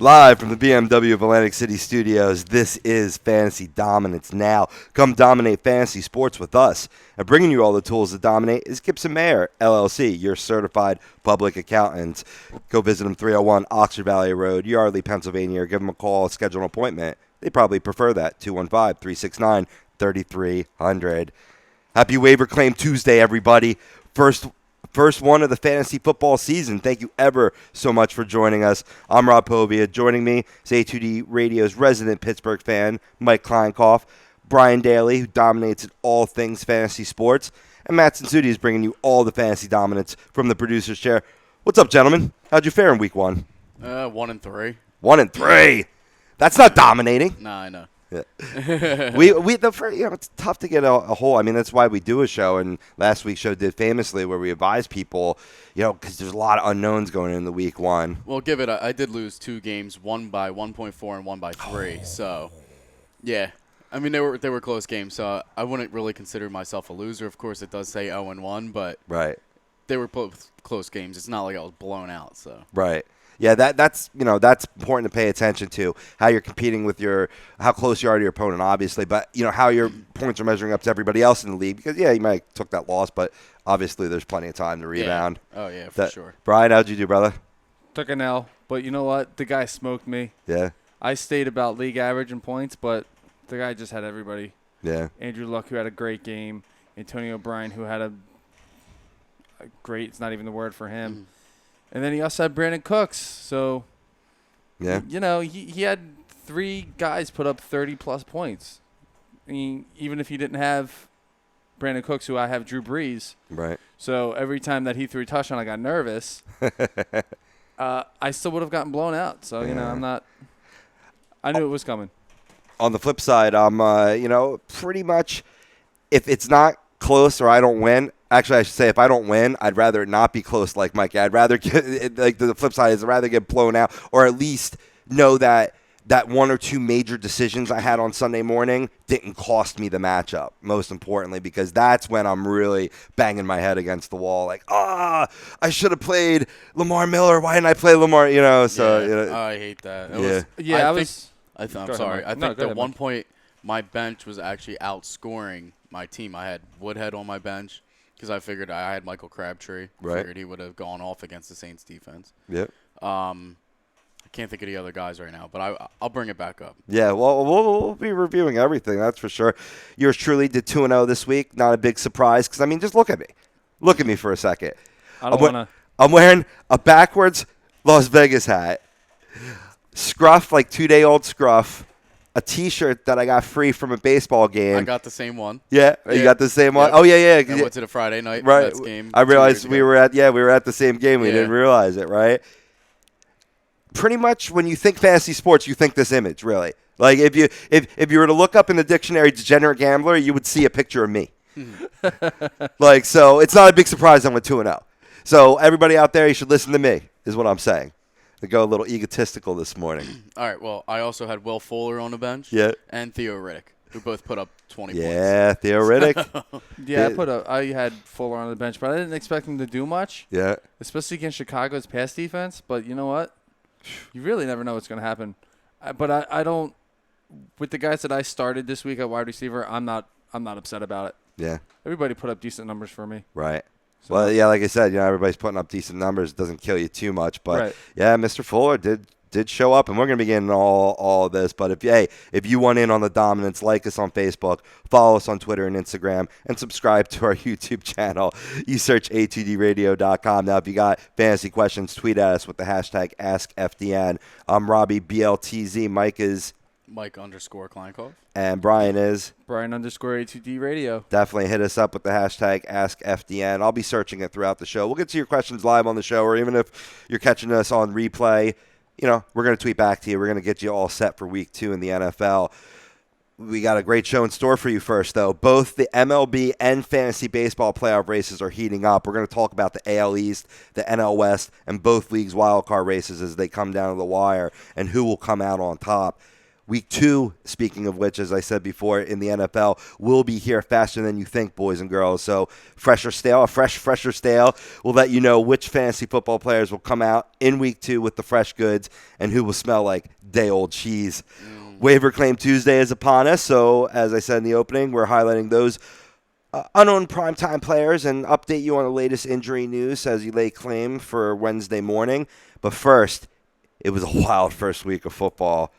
Live from the BMW of Atlantic City Studios, this is Fantasy Dominance Now. Come dominate fantasy sports with us. And bringing you all the tools to dominate is Gibson Mayer, LLC, your certified public accountant. Go visit them 301 Oxford Valley Road, Yardley, Pennsylvania, or give them a call, schedule an appointment. They probably prefer that, 215-369-3300. Happy Waiver Claim Tuesday, everybody. First one of the fantasy football season. Thank you ever so much for joining us. I'm Rob Povia. Joining me is A2D Radio's resident Pittsburgh fan, Mike Kleinkoff, Brian Daly, who dominates in all things fantasy sports, and Matt Sensuti is bringing you all the fantasy dominance from the producer's chair. What's up, gentlemen? How'd you fare in week one? 1-3. 1-3. That's not dominating. Nah, I know. Yeah. It's tough to get a whole. I mean, that's why we do a show, and last week's show did famously where we advise people, because there's a lot of unknowns going into week one. Well, I did lose 2 games, one by 1.4 and one by 3. So, yeah. I mean, they were close games, so I wouldn't really consider myself a loser. Of course, it does say 0-1, but right. They were both close games. It's not like I was blown out. So right. Yeah, that's important to pay attention to, how you're competing with how close you are to your opponent, obviously, but how your points are measuring up to everybody else in the league. Because you might have took that loss, but obviously there's plenty of time to rebound. Yeah. Oh yeah, for sure. Brian, how'd you do, brother? Took an L, but you know what? The guy smoked me. Yeah. I stayed about league average in points, but the guy just had everybody. Yeah. Andrew Luck, who had a great game. Antonio Bryan, who had a great. It's not even the word for him. Mm. And then he also had Brandon Cooks. So, yeah, he had 3 guys put up 30-plus points. I mean, even if he didn't have Brandon Cooks, who I have Drew Brees. Right. So every time that he threw a touchdown, I got nervous. I still would have gotten blown out. So, I'm not – I knew it was coming. On the flip side, I'm, pretty much if it's not close or I don't win – actually, I should say if I don't win, I'd rather it not be close like Mike. I'd rather get, like the flip side is I'd rather get blown out or at least know that 1 or 2 major decisions I had on Sunday morning didn't cost me the matchup, most importantly, because that's when I'm really banging my head against the wall like, I should have played Lamar Miller. Why didn't I play Lamar? So. Yeah. I hate that. I'm sorry. I think at one point my bench was actually outscoring my team. I had Woodhead on my bench. Because I figured I had Michael Crabtree. Right. Figured he would have gone off against the Saints defense. Yep. I can't think of the other guys right now, but I'll bring it back up. Yeah, well, we'll be reviewing everything, that's for sure. Yours truly did 2-0 this week. Not a big surprise because, just look at me. Look at me for a second. I'm wearing a backwards Las Vegas hat, scruff, like 2-day-old scruff, a T-shirt that I got free from a baseball game. I got the same one. Yeah, you got the same one. Yep. Oh yeah. I went to the Friday night Mets game. I realized we were at the same game. We didn't realize it, right? Pretty much when you think fantasy sports, you think this image, really. Like if you were to look up in the dictionary degenerate gambler, you would see a picture of me. So it's not a big surprise I went 2-0. So everybody out there, you should listen to me, is what I'm saying. To go a little egotistical this morning. All right, well, I also had Will Fuller on the bench. Yeah. And Theo Riddick, who both put up 20 points. Yeah, Theo Riddick. I had Fuller on the bench, but I didn't expect him to do much. Yeah. Especially against Chicago's pass defense. But you know what? You really never know what's going to happen. But I don't – with the guys that I started this week at wide receiver, I'm not upset about it. Yeah. Everybody put up decent numbers for me. Right. So. Well, yeah, like I said, everybody's putting up decent numbers. It doesn't kill you too much. But, yeah, Mr. Fuller did show up, and we're going to be getting all of this. But if you want in on the dominance, like us on Facebook, follow us on Twitter and Instagram, and subscribe to our YouTube channel. You search a2dradio.com. Now, if you got fantasy questions, tweet at us with the hashtag AskFDN. I'm Robbie, BLTZ. Mike is Mike_Kleinkoff. And Brian is Brian_A2D Radio. Definitely hit us up with the hashtag AskFDN. I'll be searching it throughout the show. We'll get to your questions live on the show, or even if you're catching us on replay, we're going to tweet back to you. We're going to get you all set for week 2 in the NFL. We got a great show in store for you first, though. Both the MLB and Fantasy Baseball playoff races are heating up. We're going to talk about the AL East, the NL West, and both leagues' wildcard races as they come down to the wire and who will come out on top. Week 2, speaking of which, as I said before, in the NFL, will be here faster than you think, boys and girls. So fresh or stale, fresher stale, will let you know which fantasy football players will come out in Week 2 with the fresh goods and who will smell like day-old cheese. Waiver Claim Tuesday is upon us, so as I said in the opening, we're highlighting those unowned primetime players and update you on the latest injury news as you lay claim for Wednesday morning. But first, it was a wild first week of football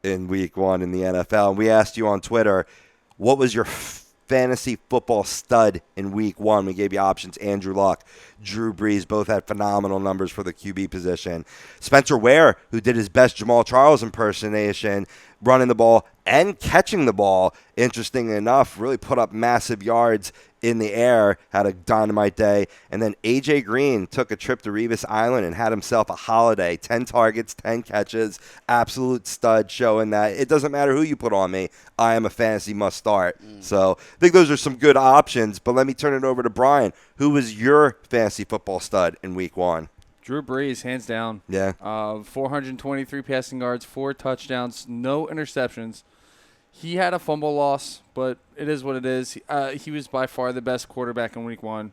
in Week 1 in the NFL. And we asked you on Twitter, what was your fantasy football stud in Week 1? We gave you options. Andrew Luck, Drew Brees, both had phenomenal numbers for the QB position. Spencer Ware, who did his best Jamal Charles impersonation, running the ball and catching the ball, interesting enough, really put up massive yards in the air, had a dynamite day. And then A.J. Green took a trip to Revis Island and had himself a holiday. 10 targets, 10 catches, absolute stud, showing that it doesn't matter who you put on me, I am a fantasy must start. So I think those are some good options, but let me turn it over to Brian. Who was your fantasy football stud in Week 1? Drew Brees, hands down. Yeah. 423 passing yards, 4 touchdowns, no interceptions. He had a fumble loss, but it is what it is. He was by far the best quarterback in Week 1.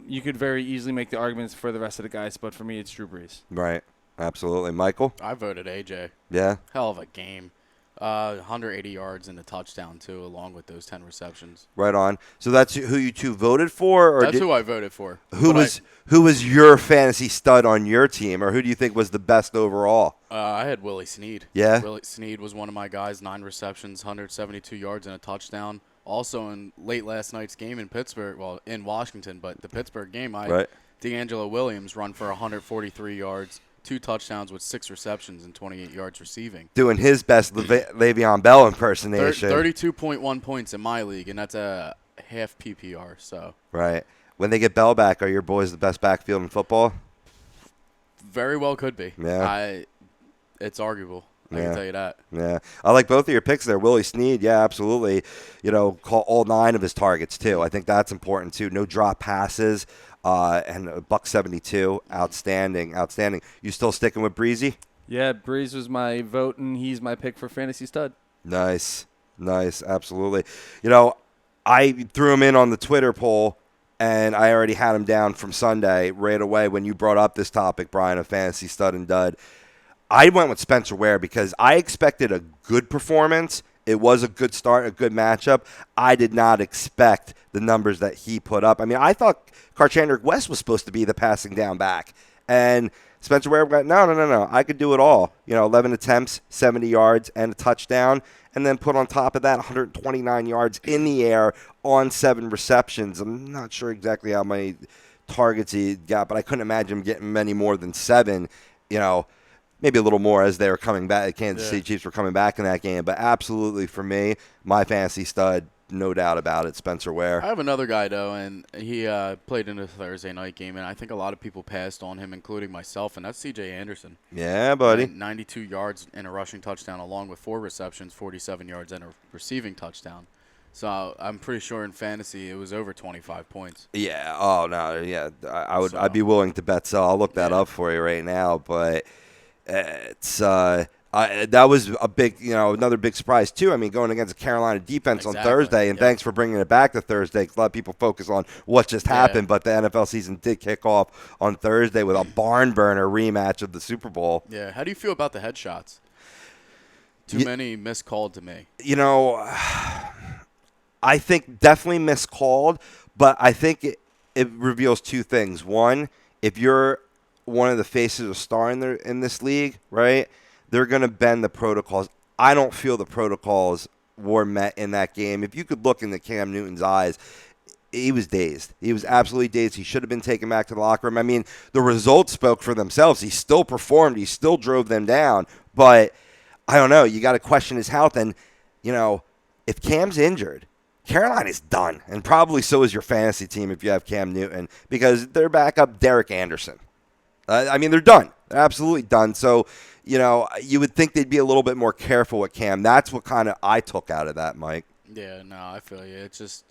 You could very easily make the arguments for the rest of the guys, but for me, it's Drew Brees. Right. Absolutely. Michael? I voted AJ. Yeah. Hell of a game. 180 yards and a touchdown, too, along with those 10 receptions. Right on. So that's who you two voted for? Or That's who I voted for. Who was your fantasy stud on your team, or who do you think was the best overall? I had Willie Snead. Yeah? Willie Snead was one of my guys, 9 receptions, 172 yards and a touchdown. Also in late last night's game in Pittsburgh, well, in Washington, but the Pittsburgh game, D'Angelo Williams run for 143 yards, 2 touchdowns with 6 receptions and 28 yards receiving. Doing his best Le'Veon Bell impersonation. 32.1 points in my league, and that's a half PPR. So Right. When they get Bell back, are your boys the best backfield in football? very well could be. Yeah. It's arguable. I Yeah. can tell you that. Yeah. I like both of your picks there. Willie Snead, yeah, absolutely. Call all 9 of his targets, too. I think that's important, too. No drop passes. And a $172, outstanding. You still sticking with Breezy? Yeah, Brees was my vote, and he's my pick for fantasy stud. Nice, absolutely. I threw him in on the Twitter poll, and I already had him down from Sunday right away when you brought up this topic, Brian, of fantasy stud and dud. I went with Spencer Ware because I expected a good performance. It was a good start, a good matchup. I did not expect the numbers that he put up. I mean, I thought Karchandrick West was supposed to be the passing down back. And Spencer Ware went, no. I could do it all. 11 attempts, 70 yards, and a touchdown. And then put on top of that 129 yards in the air on 7 receptions. I'm not sure exactly how many targets he got, but I couldn't imagine him getting many more than 7. Maybe a little more as they were coming back. Kansas City Chiefs were coming back in that game. But absolutely, for me, my fantasy stud, no doubt about it, Spencer Ware. I have another guy, though, and he played in the Thursday night game, and I think a lot of people passed on him, including myself, and that's C.J. Anderson. Yeah, buddy. 92 yards and a rushing touchdown, along with 4 receptions, 47 yards, and a receiving touchdown. So I'm pretty sure in fantasy it was over 25 points. Yeah. Oh, no. Yeah. I'd be willing to bet so. I'll look that up for you right now, but it's that was a big, another big surprise too. I mean, going against the Carolina defense on Thursday, and thanks for bringing it back to Thursday. 'Cause a lot of people focus on what just happened, but the NFL season did kick off on Thursday with a barn burner rematch of the Super Bowl. Yeah. How do you feel about the headshots? Too many miscalled to me. I think definitely miscalled, but I think it reveals 2 things. One, if you're one of the faces of star in this league, right, they're going to bend the protocols. I don't feel the protocols were met in that game. If you could look into Cam Newton's eyes, he was dazed. He was absolutely dazed. He should have been taken back to the locker room. I mean, the results spoke for themselves. He still performed. He still drove them down. But I don't know. You got to question his health. And, if Cam's injured, Carolina's done. And probably so is your fantasy team if you have Cam Newton, because they're back up Derek Anderson. They're done. They're absolutely done. So, you would think they'd be a little bit more careful with Cam. That's what kind of I took out of that, Mike. Yeah, no, I feel you. It's just,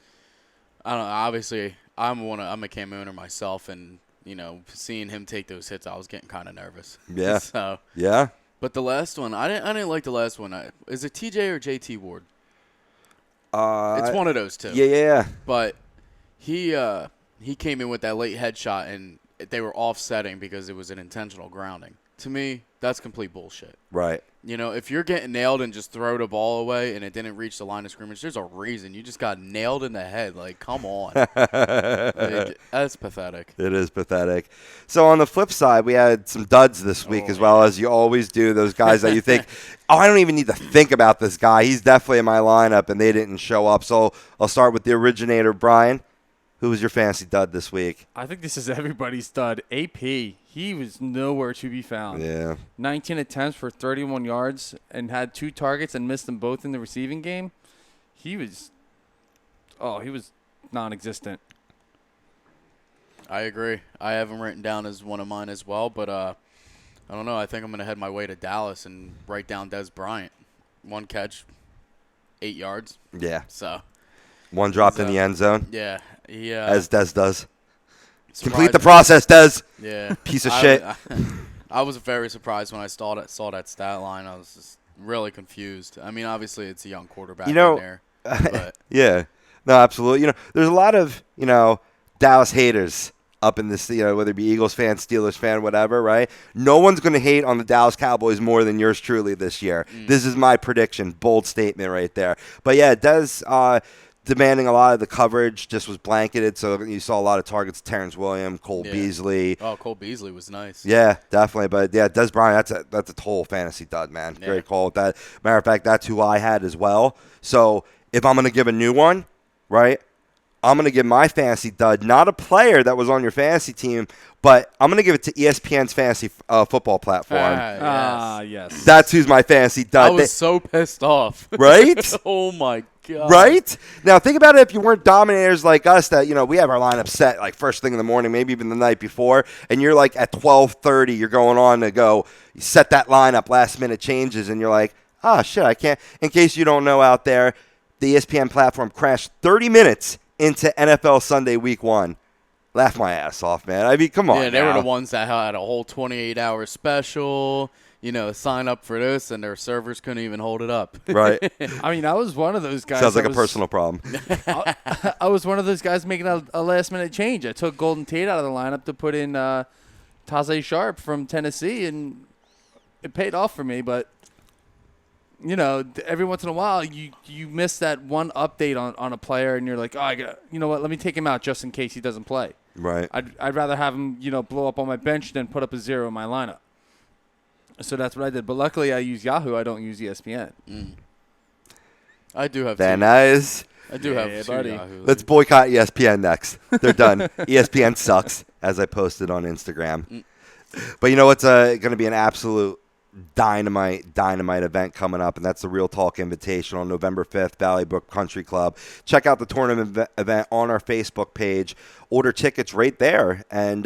I don't know. Obviously, I'm a Cam owner myself, and seeing him take those hits, I was getting kind of nervous. Yeah. So yeah. But the last one, I didn't like the last one. Is it TJ or JT Ward? It's one of those two. Yeah. But he came in with that late headshot, and they were offsetting because it was an intentional grounding. To me, that's complete bullshit. Right. If you're getting nailed and just throw the ball away and it didn't reach the line of scrimmage, there's a reason. You just got nailed in the head. Like, come on. That's pathetic. It is pathetic. So on the flip side, we had some duds this week as well, as you always do. Those guys that you think, I don't even need to think about this guy. He's definitely in my lineup, and they didn't show up. So I'll start with the originator, Brian. Who was your fantasy dud this week? I think this is everybody's dud. AP, he was nowhere to be found. Yeah. 19 attempts for 31 yards and had 2 targets and missed them both in the receiving game. He was non-existent. I agree. I have him written down as one of mine as well, but I don't know. I think I'm going to head my way to Dallas and write down Des Bryant. 1 catch, 8 yards. Yeah. So 1 dropped in the end zone. Yeah. As Des does. Complete the process, Des. Yeah. Piece of shit. I was very surprised when I saw that stat line. I was just really confused. I mean, obviously it's a young quarterback in there. But. Yeah. No, absolutely. There's a lot of, Dallas haters up in this, whether it be Eagles fan, Steelers fan, whatever, right? No one's going to hate on the Dallas Cowboys more than yours truly this year. This is my prediction. Bold statement right there. But, yeah, Des demanding a lot of the coverage, just was blanketed. So you saw a lot of targets, Terrence Williams, Cole Beasley. Oh, Cole Beasley was nice. Yeah, definitely. But, yeah, Des Bryant, that's a total fantasy dud, man. Yeah. Great call with that. Matter of fact, that's who I had as well. So if I'm going to give a new one, right, I'm going to give my fantasy dud, not a player that was on your fantasy team, but I'm going to give it to ESPN's fantasy football platform. Yes. That's who's my fantasy dud. I was so pissed off. Right? Oh, my God. Right? Now, think about it if you weren't dominators like us that, we have our lineup set like first thing in the morning, maybe even the night before, and you're like at 12:30, you're going on to go you set that lineup, last-minute changes, and you're like, shit, I can't. In case you don't know out there, the ESPN platform crashed 30 minutes into NFL Sunday Week 1. Laugh my ass off, man. I mean, come on. Yeah, they were the ones that had a whole 28-hour special, sign up for this, and their servers couldn't even hold it up. Right. I mean, I was one of those guys. Sounds like a personal problem. I was one of those guys making a last-minute change. I took Golden Tate out of the lineup to put in Tajay Sharp from Tennessee, and it paid off for me, but every once in a while you miss that one update on a player, and you're like, you know what? Let me take him out just in case he doesn't play. Right. I'd rather have him, blow up on my bench than put up a 0 in my lineup. So that's what I did. But luckily, I use Yahoo. I don't use ESPN. I do have. Very nice. I do have two buddy. Yahoo. Let's boycott ESPN next. They're done. ESPN sucks, as I posted on Instagram. But you know what's going to be an absolute dynamite event coming up, and that's the Real Talk Invitational on November 5th, Valley Brook Country Club. Check out the tournament event on our Facebook page. Order tickets right there. And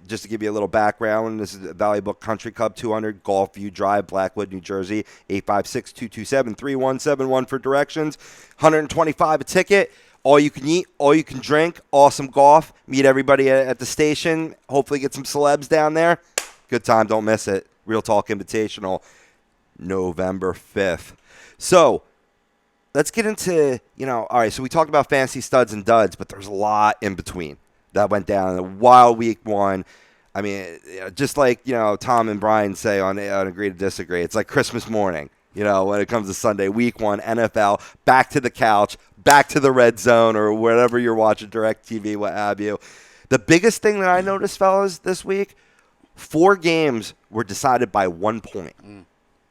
just to give you a little background, this is Valley Brook Country Club, 200 Gulfview Drive, Blackwood, New Jersey, 856-227-3171 for directions. $125 a ticket. All you can eat, all you can drink, awesome golf. Meet everybody at the station. Hopefully get some celebs down there. Good time. Don't miss it. Real Talk Invitational, November 5th. So let's get into, all right, so we talked about fantasy studs and duds, but there's a lot in between that went down in a wild week 1. I mean, just like, Tom and Brian say on Agree to Disagree, it's like Christmas morning, when it comes to Sunday, week 1, NFL, back to the couch, back to the red zone or wherever you're watching DirecTV, what have you. The biggest thing that I noticed, fellas, this week, 4 games were decided by 1 point.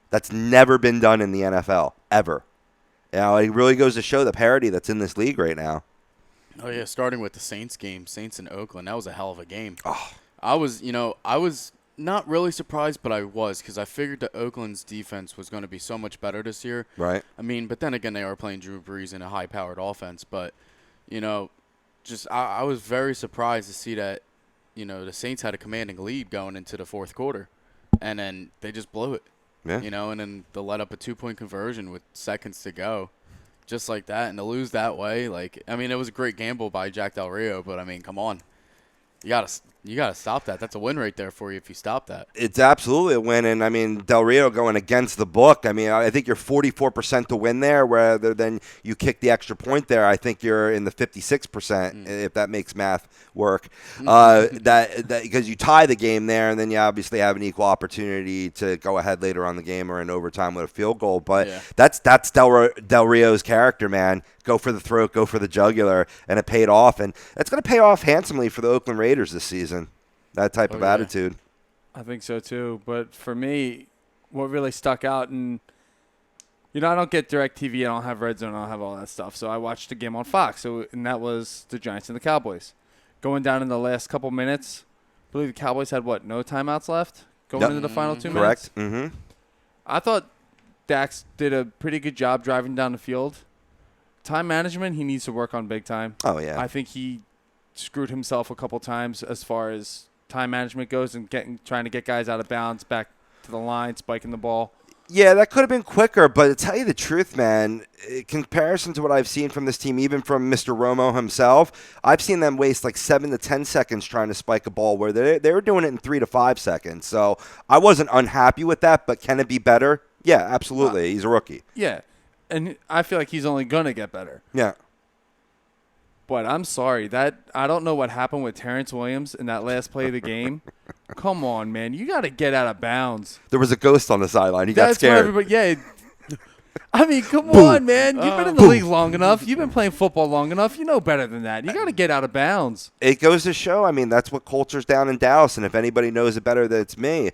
That's never been done in the NFL, ever. It really goes to show the parity that's in this league right now. Oh, yeah, starting with the Saints game, Saints in Oakland. That was a hell of a game. Oh. I was not really surprised, but I was, because I figured that Oakland's defense was going to be so much better this year. Right. I mean, but then again, they are playing Drew Brees in a high-powered offense. But, I was very surprised to see that, the Saints had a commanding lead going into the fourth quarter, and then they just blew it. Yeah. And then they let up a 2-point conversion with seconds to go, just like that, and to lose that way, it was a great gamble by Jack Del Rio, but I mean, come on. You gotta stop that. That's a win right there for you if you stop that. It's absolutely a win, and I mean Del Rio going against the book. I mean, I think you're 44% to win there, rather than you kick the extra point there. I think you're in the 56%, if that makes math work. That because you tie the game there, and then you obviously have an equal opportunity to go ahead later on the game or in overtime with a field goal. But that's Del Rio's character, man. Go for the throat, go for the jugular, and it paid off. And it's going to pay off handsomely for the Oakland Raiders this season, that type of attitude. I think so, too. But for me, what really stuck out, and, I don't get DirecTV, I don't have Red Zone, I don't have all that stuff. So I watched the game on Fox, and that was the Giants and the Cowboys. Going down in the last couple minutes, I believe the Cowboys had, no timeouts left going into the final 2 minutes? Correct. Mm-hmm. I thought Dax did a pretty good job driving down the field. Time management, he needs to work on big time. Oh, yeah. I think he screwed himself a couple times as far as time management goes and trying to get guys out of bounds, back to the line, spiking the ball. Yeah, that could have been quicker, but to tell you the truth, man, in comparison to what I've seen from this team, even from Mr. Romo himself, I've seen them waste like 7 to 10 seconds trying to spike a ball where they were doing it in 3 to 5 seconds. So I wasn't unhappy with that, but can it be better? Yeah, absolutely. He's a rookie. Yeah. And I feel like he's only going to get better. Yeah. But I'm sorry. I don't know what happened with Terrence Williams in that last play of the game. Come on, man. You got to get out of bounds. There was a ghost on the sideline. He got scared. I mean, come on, man. You've been in the league long enough. You've been playing football long enough. You know better than that. You got to get out of bounds. It goes to show, I mean, that's what culture's down in Dallas, and if anybody knows it better, it's me.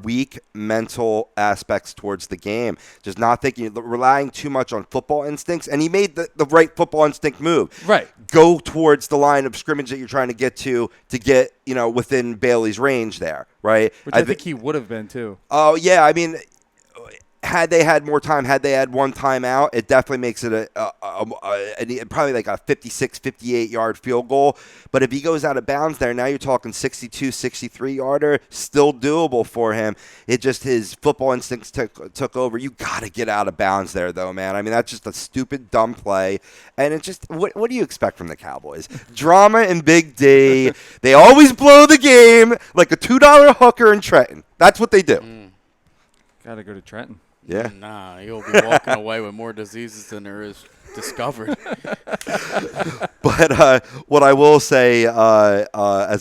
Weak mental aspects towards the game. Just not thinking, relying too much on football instincts. And he made the right football instinct move. Right. Go towards the line of scrimmage that you're trying to get, within Bailey's range there, right? Which I think he would have been, too. Oh, yeah. I mean, had they had more time, had they had one timeout, it definitely makes it probably like a 56, 58-yard field goal. But if he goes out of bounds there, now you're talking 62, 63-yarder, still doable for him. It just his football instincts took over. You got to get out of bounds there, though, man. I mean, that's just a stupid, dumb play. And it's just, what do you expect from the Cowboys? Drama and Big D. They always blow the game like a $2 hooker in Trenton. That's what they do. Got to go to Trenton. Yeah. Nah, you'll be walking away with more diseases than there is discovered. But what I will say as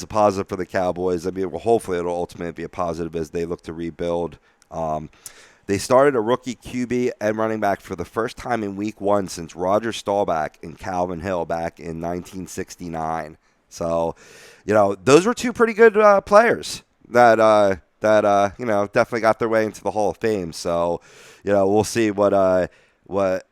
a positive for the Cowboys, I mean, well, hopefully it'll ultimately be a positive as they look to rebuild. They started a rookie QB and running back for the first time in week 1 since Roger Staubach and Calvin Hill back in 1969. So, those were two pretty good players that definitely got their way into the Hall of Fame. So, we'll see what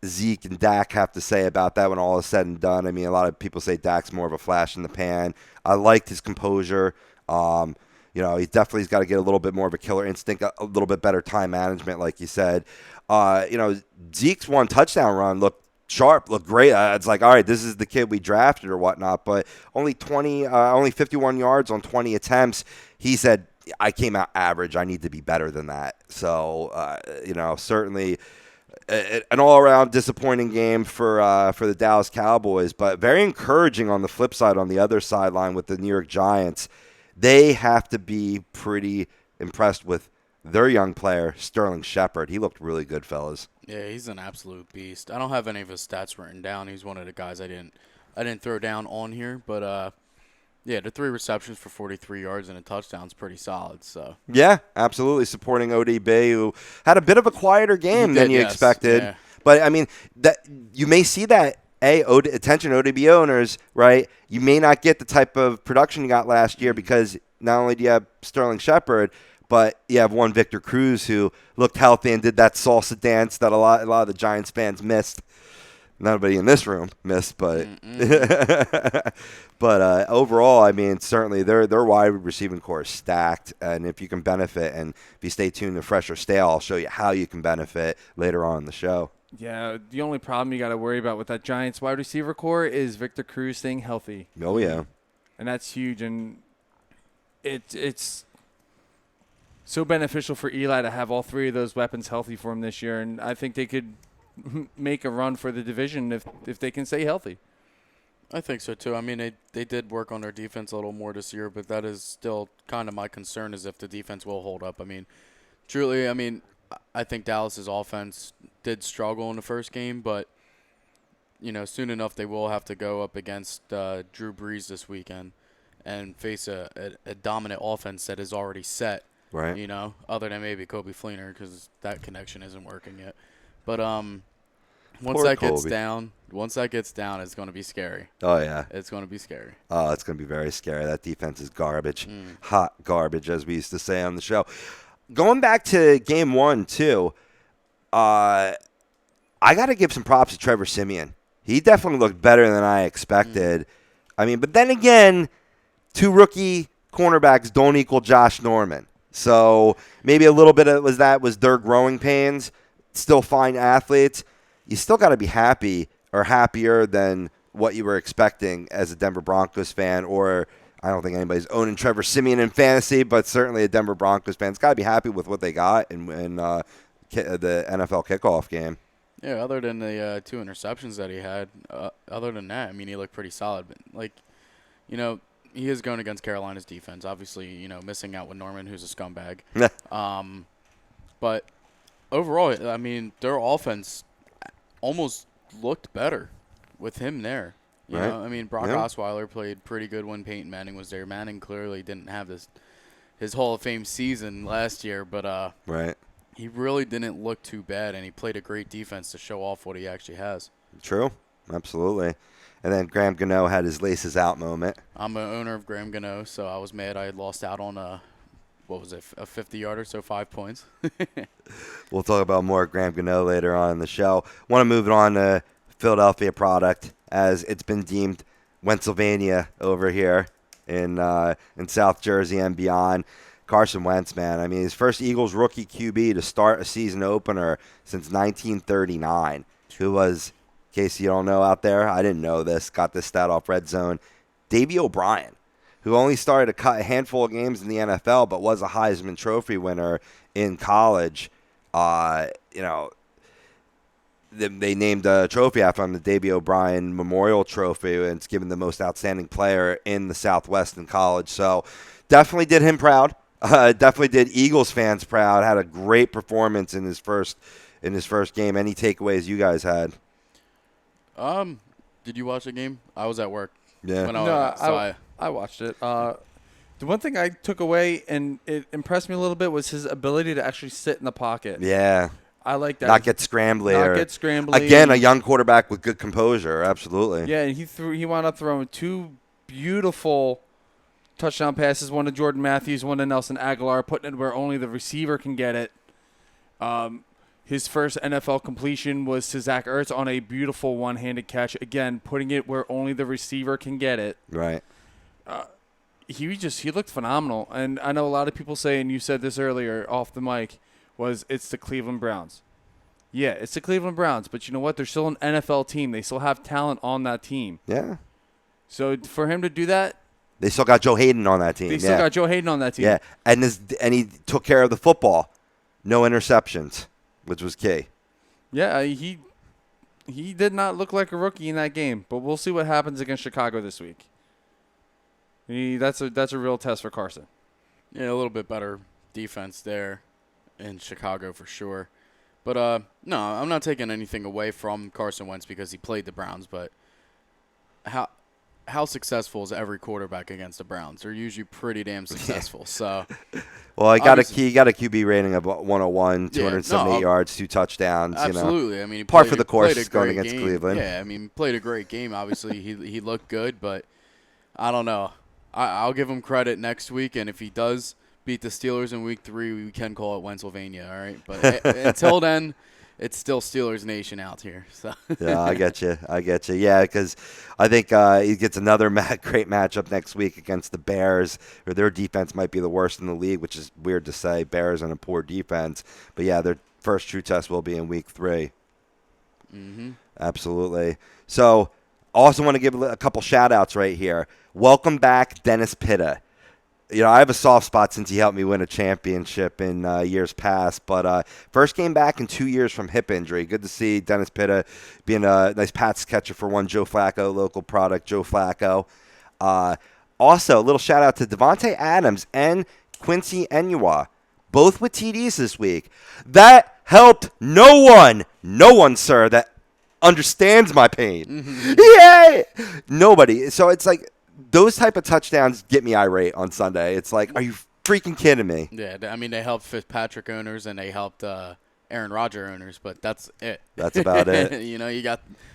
Zeke and Dak have to say about that when all is said and done. I mean, a lot of people say Dak's more of a flash in the pan. I liked his composure. He definitely's got to get a little bit more of a killer instinct, a little bit better time management, like you said. Zeke's one touchdown run looked sharp, looked great. It's like, all right, this is the kid we drafted or whatnot. But only 51 yards on 20 attempts. He said, I came out average. I need to be better than that. So, certainly an all-around disappointing game for the Dallas Cowboys, but very encouraging on the flip side on the other sideline with the New York Giants. They have to be pretty impressed with their young player, Sterling Shepard. He looked really good, fellas. Yeah, he's an absolute beast. I don't have any of his stats written down. He's one of the guys I didn't throw down on here, but yeah, the 3 receptions for 43 yards and a touchdown is pretty solid. So yeah, absolutely supporting ODB, who had a bit of a quieter game than you expected. Yeah. But I mean, that you may see that. Attention ODB owners, right? You may not get the type of production you got last year because not only do you have Sterling Shepard, but you have one Victor Cruz who looked healthy and did that salsa dance that a lot of the Giants fans missed. Nobody in this room missed, but but overall, I mean, certainly their wide receiving core is stacked, and if you can benefit, and if you stay tuned to Fresh or Stale, I'll show you how you can benefit later on in the show. Yeah, the only problem you got to worry about with that Giants wide receiver core is Victor Cruz staying healthy. Oh, yeah. And that's huge, and it's so beneficial for Eli to have all 3 of those weapons healthy for him this year, and I think they could make a run for the division if they can stay healthy. I think so too. I mean, they did work on their defense a little more this year, but that is still kind of my concern is if the defense will hold up. I mean, truly, I mean, I think Dallas's offense did struggle in the first game, but soon enough they will have to go up against Drew Brees this weekend and face a dominant offense that is already set. Right. Other than maybe Kobe Fleener because that connection isn't working yet. But once that gets down, it's going to be scary. Oh, yeah. It's going to be scary. Oh, it's going to be very scary. That defense is garbage. Hot garbage, as we used to say on the show. Going back to game 1, too, I got to give some props to Trevor Siemian. He definitely looked better than I expected. I mean, but then again, 2 rookie cornerbacks don't equal Josh Norman. So maybe a little bit of was their growing pains. Still fine athletes. You still got to be happy or happier than what you were expecting as a Denver Broncos fan, or I don't think anybody's owning Trevor Siemian in fantasy, but certainly a Denver Broncos fan's got to be happy with what they got in the NFL kickoff game. Yeah, other than the 2 interceptions that he had, other than that, I mean, he looked pretty solid. But, he is going against Carolina's defense. Obviously, missing out with Norman, who's a scumbag. But overall, I mean, their offense almost looked better with him there. You know, I mean, Brock Osweiler played pretty good when Peyton Manning was there. Manning clearly didn't have his Hall of Fame season last year, but he really didn't look too bad, and he played a great defense to show off what he actually has. True. Absolutely. And then Graham Gano had his laces out moment. I'm an owner of Graham Gano, so I was mad I had lost out on a 50-yarder, so 5 points. We'll talk about more Graham Gano later on in the show. Want to move it on to Philadelphia product, as it's been deemed Pennsylvania over here in South Jersey and beyond. Carson Wentz, man. I mean, his first Eagles rookie QB to start a season opener since 1939. Who was, in case you don't know out there, I didn't know this, got this stat off Red Zone, Davey O'Brien, who only started a handful of games in the NFL but was a Heisman Trophy winner in college. They named a trophy after him, the Davey O'Brien Memorial Trophy, and it's given the most outstanding player in the Southwest in college. So definitely did him proud. Definitely did Eagles fans proud. Had a great performance in his first game. Any takeaways you guys had? Did you watch the game? I was at work. Yeah. I watched it. The one thing I took away and it impressed me a little bit was his ability to actually sit in the pocket. Yeah. I like that. Not get scrambly. Again, a young quarterback with good composure. Absolutely. Yeah, and he wound up throwing 2 beautiful touchdown passes, one to Jordan Matthews, one to Nelson Aguilar, putting it where only the receiver can get it. His first NFL completion was to Zach Ertz on a beautiful one-handed catch. Again, putting it where only the receiver can get it. Right. He looked phenomenal. And I know a lot of people say, and you said this earlier off the mic, it's the Cleveland Browns. Yeah, it's the Cleveland Browns, but you know what? They're still an NFL team. They still have talent on that team. Yeah. So for him to do that, they still got Joe Hayden on that team. Yeah, and he took care of the football. No interceptions, which was key. Yeah, he did not look like a rookie in that game, but we'll see what happens against Chicago this week. That's a real test for Carson. Yeah, a little bit better defense there in Chicago for sure. But, no, I'm not taking anything away from Carson Wentz because he played the Browns, but how successful is every quarterback against the Browns? They're usually pretty damn successful. So, well, I got a QB rating of 101, 278 yards, 2 touchdowns. Absolutely. I mean, he par for the course going against Cleveland. Yeah, I mean, played a great game. Obviously, he looked good, but I don't know. I'll give him credit next week, and if he does beat the Steelers in Week 3, we can call it Pennsylvania, all right? But until then, it's still Steelers Nation out here. So yeah, I get you. Yeah, because I think he gets another great matchup next week against the Bears, or their defense might be the worst in the league, which is weird to say, Bears and a poor defense. But, yeah, their first true test will be in Week 3. Mm-hmm. Absolutely. So also want to give a couple shout-outs right here. Welcome back, Dennis Pitta. I have a soft spot since he helped me win a championship in years past. But first game back in 2 years from hip injury. Good to see Dennis Pitta being a nice Pats catcher for one. Joe Flacco, local product, Joe Flacco. Also, a little shout out to Devontae Adams and Quincy Enunwa, both with TDs this week. That helped no one, sir, that understands my pain. Yay! Nobody. So it's like those type of touchdowns get me irate on Sunday. It's like, are you freaking kidding me? Yeah, I mean, they helped Fitzpatrick owners and they helped Aaron Rodgers owners, but that's it. That's about it. You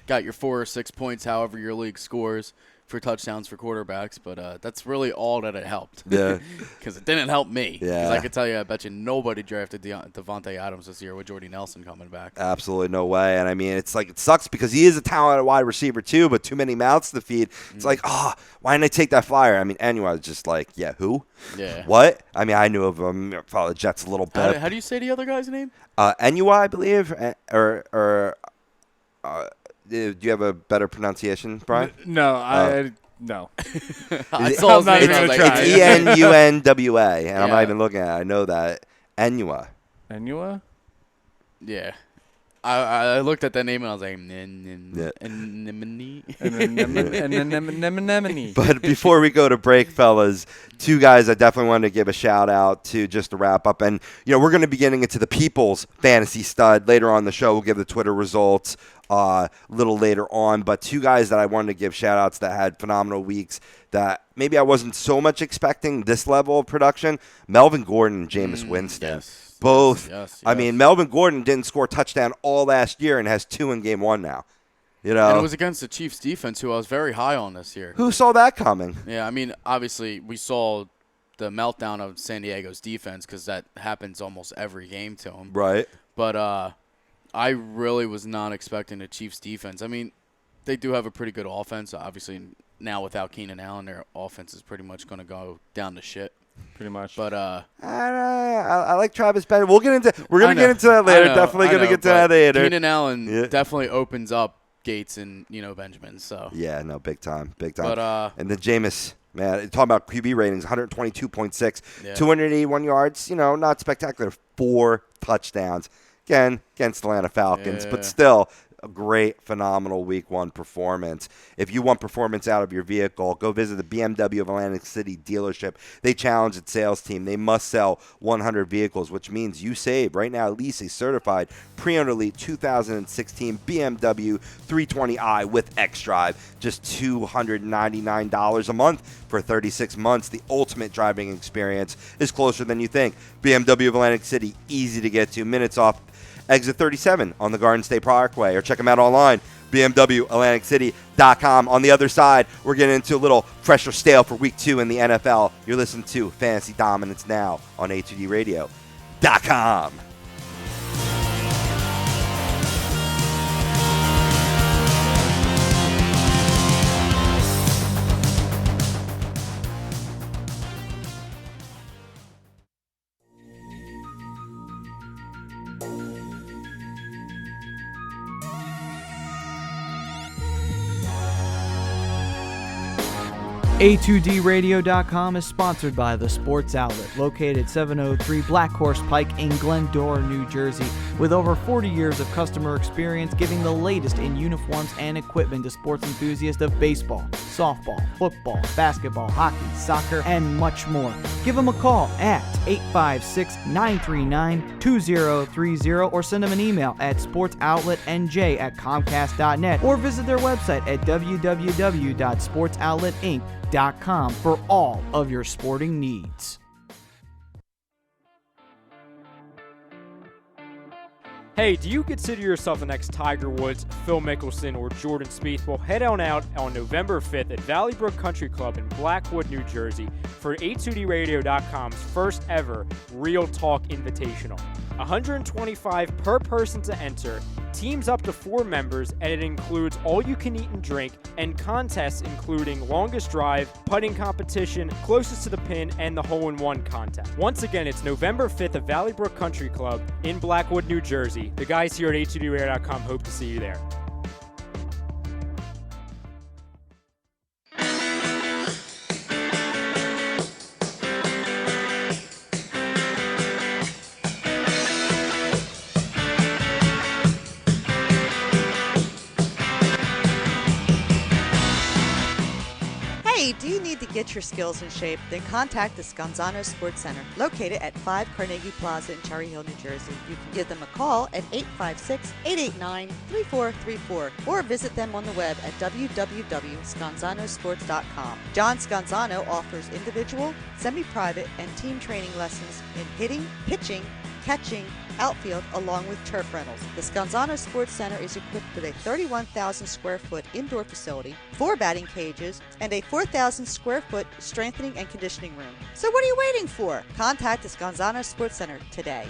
got your 4 or 6 points, however your league scores, for touchdowns for quarterbacks, but that's really all that it helped. Yeah. Because it didn't help me. Yeah. Because I could tell you, I bet you nobody drafted Devontae Adams this year with Jordy Nelson coming back. Absolutely no way. And I mean, it's like, it sucks because he is a talented wide receiver too, but too many mouths to feed. It's like, why didn't I take that flyer? I mean, Enunwa was just like, yeah, who? Yeah. What? I mean, I knew of him. Follow the Jets a little bit. How do you say the other guy's name? Enunwa, I believe, or do you have a better pronunciation, Brian? No, no. I saw his name. It's Enunwa, and I'm not Yeah. even looking at it. I know that. Enunwa. Enunwa? Yeah. I looked at that name and I was like, Anemone. But before we go to break, fellas, two guys I definitely wanted to give a shout out to just to wrap up. And, we're going to be getting into the People's Fantasy Stud later on in the show. We'll give the Twitter results a little later on. But two guys that I wanted to give shout outs that had phenomenal weeks that maybe I wasn't so much expecting this level of production. Melvin Gordon and Jameis Winston. Yes. Both. Yes. I mean, Melvin Gordon didn't score a touchdown all last year and has 2 in game 1 now. And it was against the Chiefs defense, who I was very high on this year. Who saw that coming? Yeah, I mean, obviously we saw the meltdown of San Diego's defense because that happens almost every game to them. Right. But I really was not expecting the Chiefs defense. I mean, they do have a pretty good offense. Obviously, now without Keenan Allen, their offense is pretty much going to go down to shit. Pretty much. But I like Travis Benner. We're gonna get into that later. Definitely gonna get to that later. Keenan Allen definitely opens up Gates and Benjamin. So yeah, no, big time. But and then Jameis, man, talking about QB ratings, 122.6, Yeah. 281 yards. Not spectacular. 4 touchdowns again against Atlanta Falcons, but still a great, phenomenal Week 1 performance. If you want performance out of your vehicle, go visit the BMW of Atlantic City dealership. They challenge its sales team. They must sell 100 vehicles, which means you save right now. Lease a certified pre-owned elite 2016 BMW 320i with xDrive, just $299 a month for 36 months. The ultimate driving experience is closer than you think. BMW of Atlantic City, easy to get to, minutes off Exit 37 on the Garden State Parkway, or check them out online, bmwatlanticcity.com. On the other side, we're getting into a little fresh or stale for Week 2 in the NFL. You're listening to Fantasy Dominance now on a2dradio.com. A2DRadio.com is sponsored by The Sports Outlet, located 703 Black Horse Pike in Glendora, New Jersey, with over 40 years of customer experience giving the latest in uniforms and equipment to sports enthusiasts of baseball, softball, football, basketball, hockey, soccer, and much more. Give them a call at 856-939-2030 or send them an email at sportsoutletnj@comcast.net or visit their website at www.sportsoutletinc.com for all of your sporting needs. Hey, do you consider yourself the next Tiger Woods, Phil Mickelson, or Jordan Spieth? Well, head on out on November 5th at Valley Brook Country Club in Blackwood, New Jersey for A2DRadio.com's first ever Real Talk Invitational. $125 per person to enter, teams up to 4 members, and it includes all you can eat and drink and contests including longest drive, putting competition, closest to the pin, and the hole-in-one contest. Once again, it's November 5th at Valley Brook Country Club in Blackwood, New Jersey. The guys here at A2DRadio.com hope to see you there. Hey, do you need to get your skills in shape? Then contact the Scanzano Sports Center, located at 5 Carnegie Plaza in Cherry Hill, New Jersey. You can give them a call at 856-889-3434 or visit them on the web at www.scanzanosports.com. John Scanzano offers individual, semi-private, and team training lessons in hitting, pitching, catching, outfield, along with turf rentals. The Scanzano Sports Center is equipped with a 31,000 square foot indoor facility, 4 batting cages, and a 4,000 square foot strengthening and conditioning room. So what are you waiting for? Contact the Scanzano Sports Center today.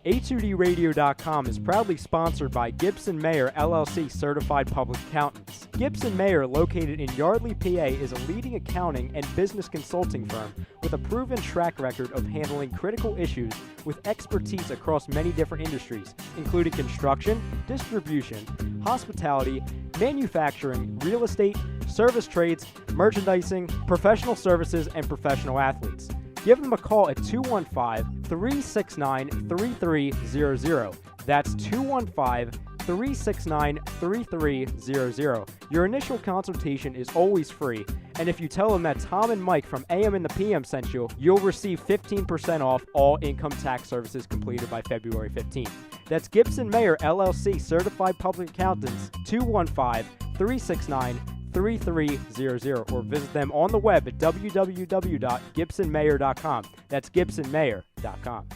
A2DRadio.com is proudly sponsored by Gibson Mayer LLC Certified Public Accountants. Gibson Mayer, located in Yardley, PA, is a leading accounting and business consulting firm with a proven track record of handling critical issues with expertise across many different industries, including construction, distribution, hospitality, manufacturing, real estate, service trades, merchandising, professional services, and professional athletes. Give them a call at 215-369-3300. That's 215-369-3300. Your initial consultation is always free, and if you tell them that Tom and Mike from AM and the PM sent you, you'll receive 15% off all income tax services completed by February 15th. That's Gibson Mayer LLC Certified Public Accountants, 215-369-3300, or visit them on the web at www.gibsonmayer.com. That's gibsonmayer.com.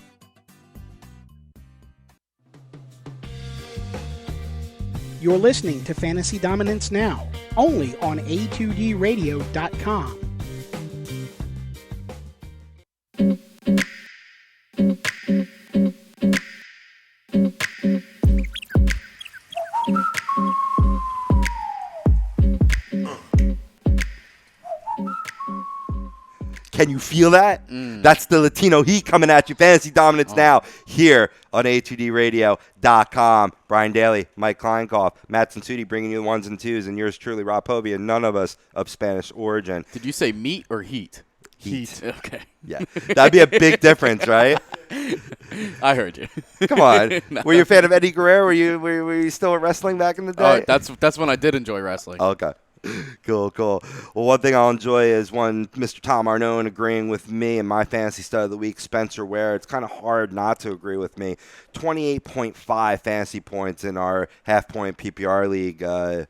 You're listening to Fantasy Dominance Now, only on A2DRadio.com. Can you feel that? That's the Latino heat coming at you. Fantasy Dominance Now here on A2DRadio.com. Brian Daly, Mike Kleinkoff, Matt Sansuti bringing you the ones and twos, and yours truly, Rob Povey, none of us of Spanish origin. Did you say meat or heat? Heat. Okay. Yeah. That'd be a big difference, right? I heard you. Come on. No. Were you a fan of Eddie Guerrero? Were you still at wrestling back in the day? That's when I did enjoy wrestling. Okay. Cool. Well, one thing I'll enjoy is Mr. Tom Arnone agreeing with me and my fantasy stud of the week, Spencer Ware. It's kind of hard not to agree with me. 28.5 fantasy points in our half-point PPR league,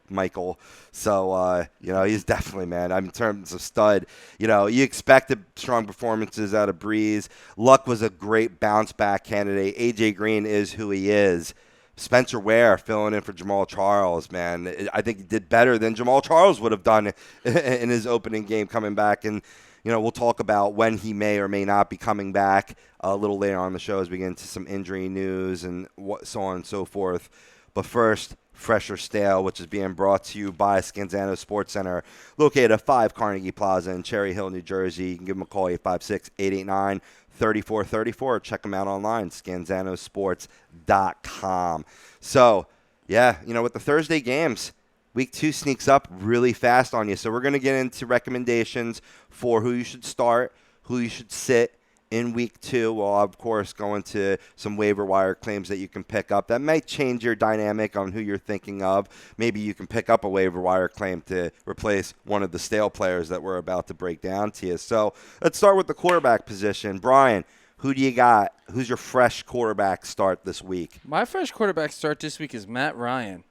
Michael. So, he's definitely, man. In terms of stud, you expected strong performances out of Breeze. Luck was a great bounce-back candidate. A.J. Green is who he is. Spencer Ware filling in for Jamal Charles, man. I think he did better than Jamal Charles would have done in his opening game coming back. And, we'll talk about when he may or may not be coming back a little later on in the show as we get into some injury news and so on and so forth. But first, Fresh or Stale, which is being brought to you by Scanzano Sports Center, located at 5 Carnegie Plaza in Cherry Hill, New Jersey. You can give them a call, 856-889-3434. Check them out online, scanzanosports.com. So, with the Thursday games, Week 2 sneaks up really fast on you. So we're going to get into recommendations for who you should start, who you should sit in Week 2. We'll, of course, go into some waiver wire claims that you can pick up. That might change your dynamic on who you're thinking of. Maybe you can pick up a waiver wire claim to replace one of the stale players that we're about to break down to you. So let's start with the quarterback position. Brian, who do you got? Who's your fresh quarterback start this week? My fresh quarterback start this week is Matt Ryan.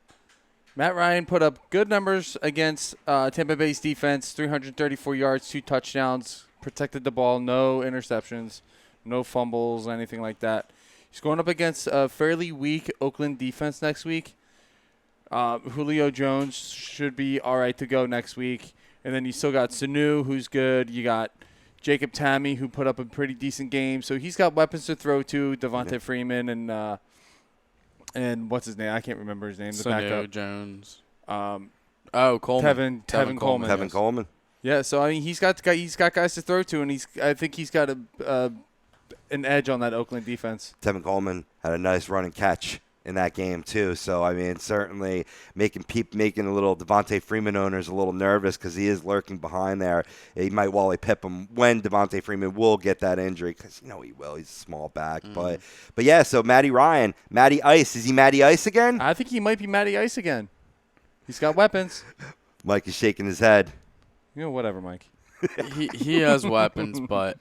Matt Ryan put up good numbers against Tampa Bay's defense, 334 yards, 2 touchdowns, protected the ball, no interceptions, no fumbles, anything like that. He's going up against a fairly weak Oakland defense next week. Julio Jones should be all right to go next week. And then you still got Sanu, who's good. You got Jacob Tamme, who put up a pretty decent game. So he's got weapons to throw to, Devontae Freeman and what's his name? I can't remember his name. The backup. Jones. Coleman. Tevin Coleman. Tevin Coleman. Yeah, so I mean he's got guys to throw to, and I think he's got an edge on that Oakland defense. Tevin Coleman had a nice run and catch in that game too. So I mean, certainly making a little Devontae Freeman owners a little nervous because he is lurking behind there. He might Wally Pip him when Devontae Freeman will get that injury because he will. He's a small back, but yeah. So Matty Ice, is he Matty Ice again? I think he might be Matty Ice again. He's got weapons. Mike is shaking his head. Whatever, Mike. he has weapons, but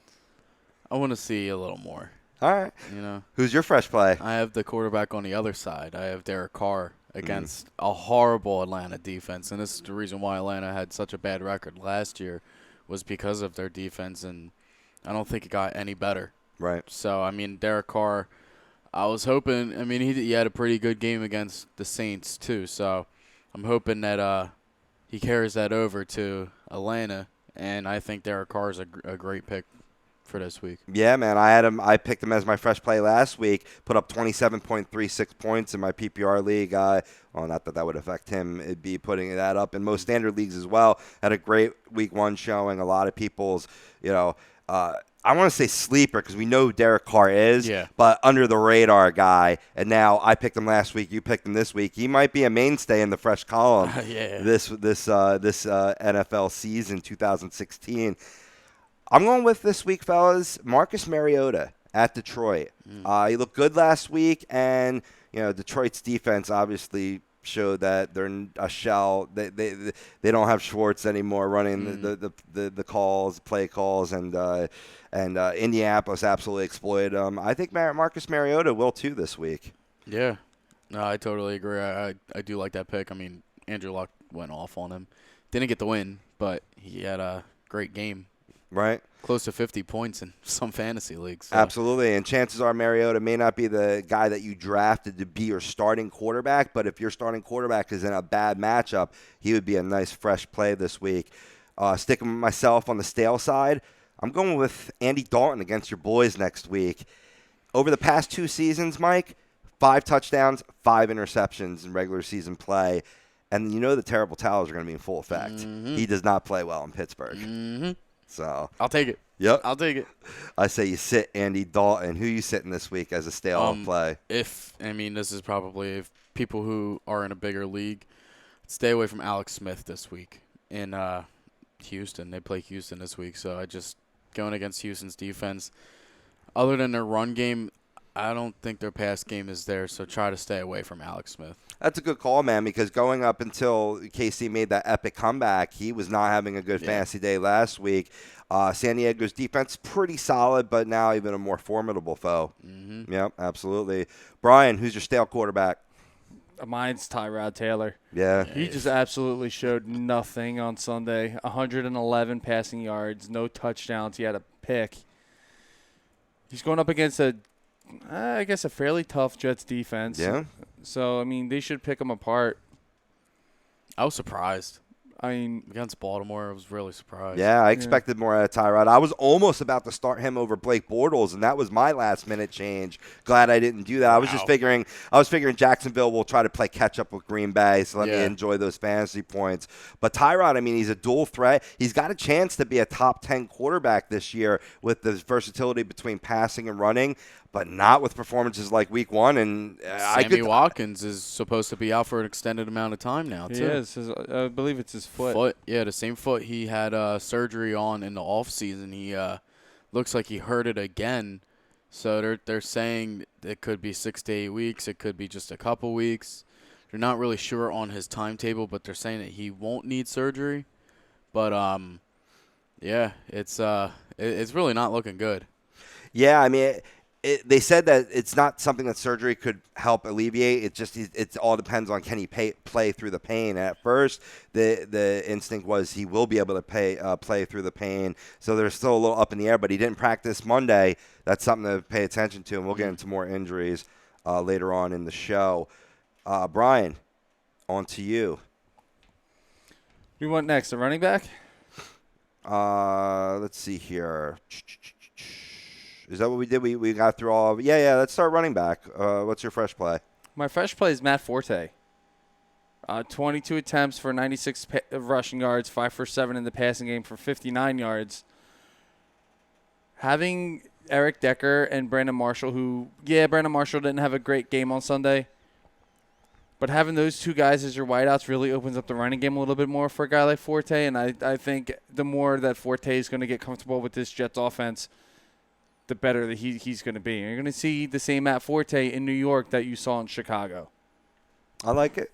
I want to see a little more. All right. Who's your fresh play? I have the quarterback on the other side. I have Derek Carr against a horrible Atlanta defense, and this is the reason why Atlanta had such a bad record last year was because of their defense, and I don't think it got any better. Right. So, I mean, Derek Carr, I was hoping – I mean, he had a pretty good game against the Saints too, so I'm hoping that he carries that over to Atlanta, and I think Derek Carr is a great pick for this week. Yeah, man. I picked him as my fresh play last week. Put up 27.36 points in my PPR league. Well, not that would affect him. It'd be putting that up in most standard leagues as well. Had a great week 1 showing. A lot of people's, I want to say sleeper because we know who Derek Carr is, but under the radar guy. And now I picked him last week. You picked him this week. He might be a mainstay in the fresh column. This NFL season 2016. I'm going with this week, fellas, Marcus Mariota at Detroit. He looked good last week, and Detroit's defense obviously showed that they're a shell. They don't have Schwartz anymore running the calls, play calls, and Indianapolis absolutely exploited them. I think Marcus Mariota will too this week. Yeah, no, I totally agree. I do like that pick. I mean, Andrew Luck went off on him. Didn't get the win, but he had a great game. Right. Close to 50 points in some fantasy leagues. So. Absolutely. And chances are Mariota may not be the guy that you drafted to be your starting quarterback, but if your starting quarterback is in a bad matchup, he would be a nice fresh play this week. Sticking with myself on the stale side, I'm going with Andy Dalton against your boys next week. Over the past 2 seasons, Mike, 5 touchdowns, 5 interceptions in regular season play. And the terrible towels are going to be in full effect. He does not play well in Pittsburgh. So I'll take it. Yep. I'll take it. I say you sit Andy Dalton. Who are you sitting this week as a stale play? This is probably if people who are in a bigger league, stay away from Alex Smith this week in Houston. They play Houston this week, so I just going against Houston's defense. Other than their run game, I don't think their pass game is there, so try to stay away from Alex Smith. That's a good call, man, because going up until KC made that epic comeback, he was not having a good fantasy day last week. San Diego's defense pretty solid, but now even a more formidable foe. Yep, absolutely. Brian, who's your stale quarterback? Mine's Tyrod Taylor. Yeah. He just absolutely showed nothing on Sunday. 111 passing yards, no touchdowns. He had a pick. He's going up against a fairly tough Jets defense. Yeah. So, they should pick him apart. I was surprised. I against Baltimore, I was really surprised. Yeah, I expected more out of Tyrod. I was almost about to start him over Blake Bortles, and that was my last-minute change. Glad I didn't do that. I was just figuring Jacksonville will try to play catch-up with Green Bay, so let me enjoy those fantasy points. But Tyrod, he's a dual threat. He's got a chance to be a top 10 quarterback this year with the versatility between passing and running, but not with performances like Week 1. And Sammy Watkins is supposed to be out for an extended amount of time now, too. He is. I believe it's his foot. Yeah, the same foot he had surgery on in the offseason. He looks like he hurt it again. So they're saying it could be 6 to 8 weeks. It could be just a couple weeks. They're not really sure on his timetable, but they're saying that he won't need surgery. But, it's really not looking good. Yeah, they said that it's not something that surgery could help alleviate. It all depends on can he play through the pain. At first, the instinct was he will be able to play through the pain. So they're still a little up in the air, but he didn't practice Monday. That's something to pay attention to, and we'll get into more injuries later on in the show. Brian, on to you. Who want next, a running back? Let's see here. Is that what we did? We got through all of it? Yeah, let's start running back. What's your fresh play? My fresh play is Matt Forte. 22 attempts for 96 rushing yards, 5 for 7 in the passing game for 59 yards. Having Eric Decker and Brandon Marshall, Brandon Marshall didn't have a great game on Sunday, But having those two guys as your wideouts really opens up the running game a little bit more for a guy like Forte. And I think the more that Forte is going to get comfortable with this Jets offense, the better that he's going to be. And you're going to see the same Matt Forte in New York that you saw in Chicago. I like it.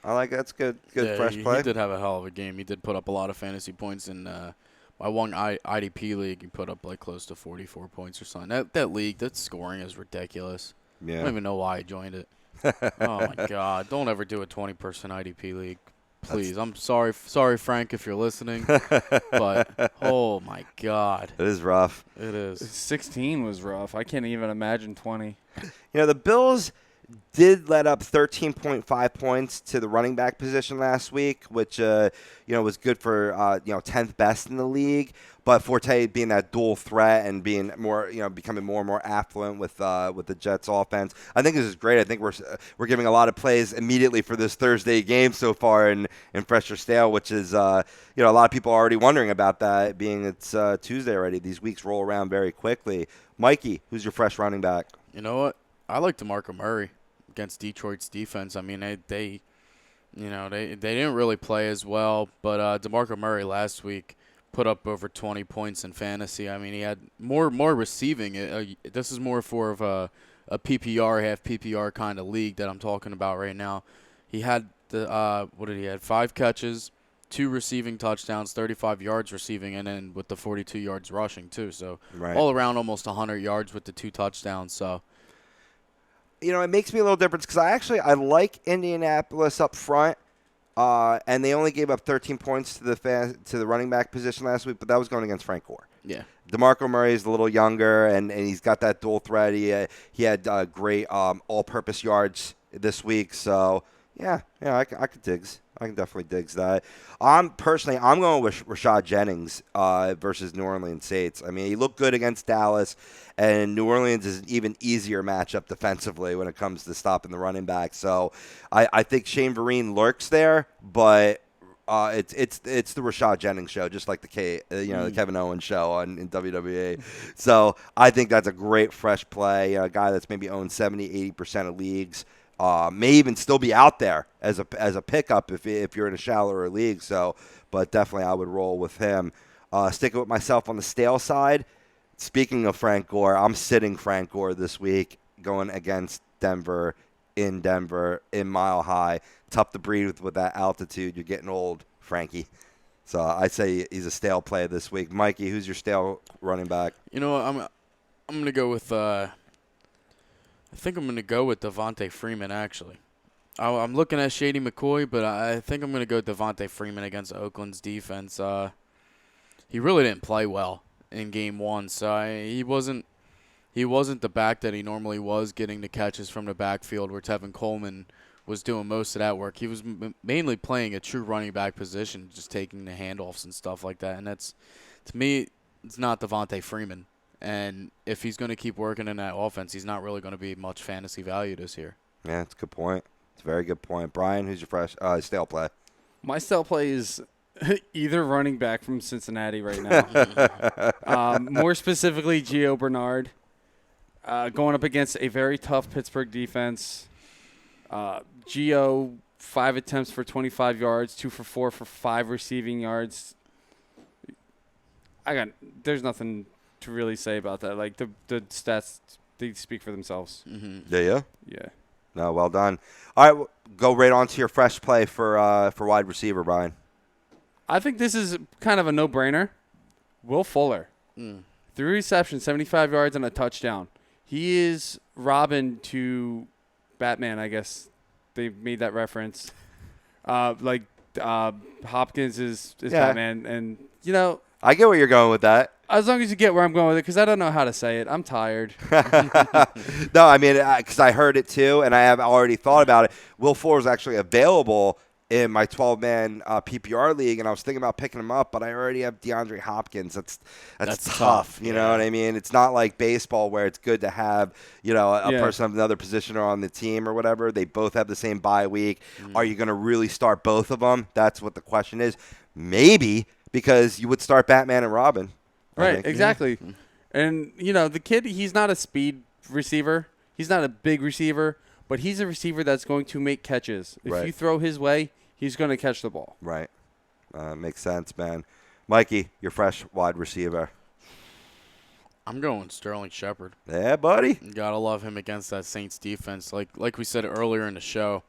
That's good. Good fresh play. He did have a hell of a game. He did put up a lot of fantasy points in my one IDP league. He put up like close to 44 points or something. That league, that scoring is ridiculous. Yeah. I don't even know why I joined it. Oh my God! Don't ever do a 20-person IDP league, please. I'm sorry, Frank, if you're listening, but oh my God, it is rough. It is. 16 was rough. I can't even imagine 20. The Bills did let up 13.5 points to the running back position last week, which was good for 10th best in the league. But Forte being that dual threat and being more, becoming more and more affluent with the Jets offense, I think this is great. I think we're giving a lot of plays immediately for this Thursday game so far in Fresh or Stale, which is a lot of people are already wondering about that, being it's Tuesday already. These weeks roll around very quickly. Mikey, who's your fresh running back? You know what? I like DeMarco Murray against Detroit's defense. I mean, they didn't really play as well, but DeMarco Murray last week put up over 20 points in fantasy. I mean, he had more receiving. This is more for of a PPR, half PPR kind of league that I'm talking about right now. He had he had 5 catches, 2 receiving touchdowns, 35 yards receiving, and then with the 42 yards rushing too. So all around almost 100 yards with the 2 touchdowns. So. It makes me a little difference because I like Indianapolis up front, and they only gave up 13 points to the running back position last week, but that was going against Frank Gore. Yeah. DeMarco Murray is a little younger, and he's got that dual threat. He had great all-purpose yards this week, so I could digs. I can definitely digs that. I'm going with Rashad Jennings versus New Orleans Saints. I mean, he looked good against Dallas, and New Orleans is an even easier matchup defensively when it comes to stopping the running back. So I think Shane Vereen lurks there, but it's the Rashad Jennings show, just like the Kevin Owens show in WWE. So I think that's a great fresh play. A guy that's maybe owned 70-80% of leagues. May even still be out there as a pickup if you're in a shallower league. So, but definitely I would roll with him. Sticking with myself on the stale side. Speaking of Frank Gore, I'm sitting Frank Gore this week, going against Denver in Mile High. Tough to breathe with that altitude. You're getting old, Frankie. So I say he's a stale play this week. Mikey, who's your stale running back? You know what? I'm gonna go with. I think I'm going to go with Devontae Freeman, actually. I'm looking at Shady McCoy, but I think I'm going to go Devontae Freeman against Oakland's defense. He really didn't play well in Game 1, so he wasn't the back that he normally was, getting the catches from the backfield where Tevin Coleman was doing most of that work. He was mainly playing a true running back position, just taking the handoffs and stuff like that, and that's, to me, it's not Devontae Freeman. And if he's going to keep working in that offense, he's not really going to be much fantasy value this year. Yeah, that's a good point. It's a very good point. Brian, who's your fresh stale play? My stale play is either running back from Cincinnati right now. More specifically, Gio Bernard. Going up against a very tough Pittsburgh defense. Gio, 5 attempts for 25 yards, 2 for 4 for 5 receiving yards. There's nothing to really say about that. Like, the stats, they speak for themselves. Mm-hmm. Yeah? Yeah. No, well done. All right, go right on to your fresh play for wide receiver, Brian. I think this is kind of a no-brainer. Will Fuller. 3 receptions, 75 yards, and a touchdown. He is Robin to Batman, I guess. They made that reference. Hopkins is Batman. And, I get where you're going with that. As long as you get where I'm going with it, because I don't know how to say it. I'm tired. No, I mean, because I heard it too, and I have already thought about it. Will Fuller is actually available in my 12-man PPR league, and I was thinking about picking him up, but I already have DeAndre Hopkins. That's tough. You know what I mean? It's not like baseball where it's good to have, a person of another position on the team or whatever. They both have the same bye week. Are you going to really start both of them? That's what the question is. Maybe, because you would start Batman and Robin. Right, exactly. And, the kid, he's not a speed receiver. He's not a big receiver, but he's a receiver that's going to make catches. If Right. you throw his way, he's going to catch the ball. Right. Makes sense, man. Mikey, your fresh wide receiver. I'm going Sterling Shepard. Yeah, buddy. You gotta love him against that Saints defense. Like we said earlier in the show,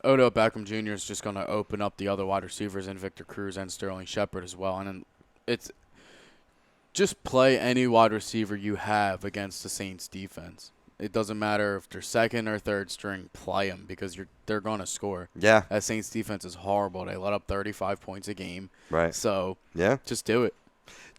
Odell Beckham Jr. is just going to open up the other wide receivers in Victor Cruz and Sterling Shepard as well. And then it's just play any wide receiver you have against the Saints defense. It doesn't matter if they're second or third string, play them because they're going to score. Yeah. That Saints defense is horrible. They let up 35 points a game. Right. So yeah, just do it.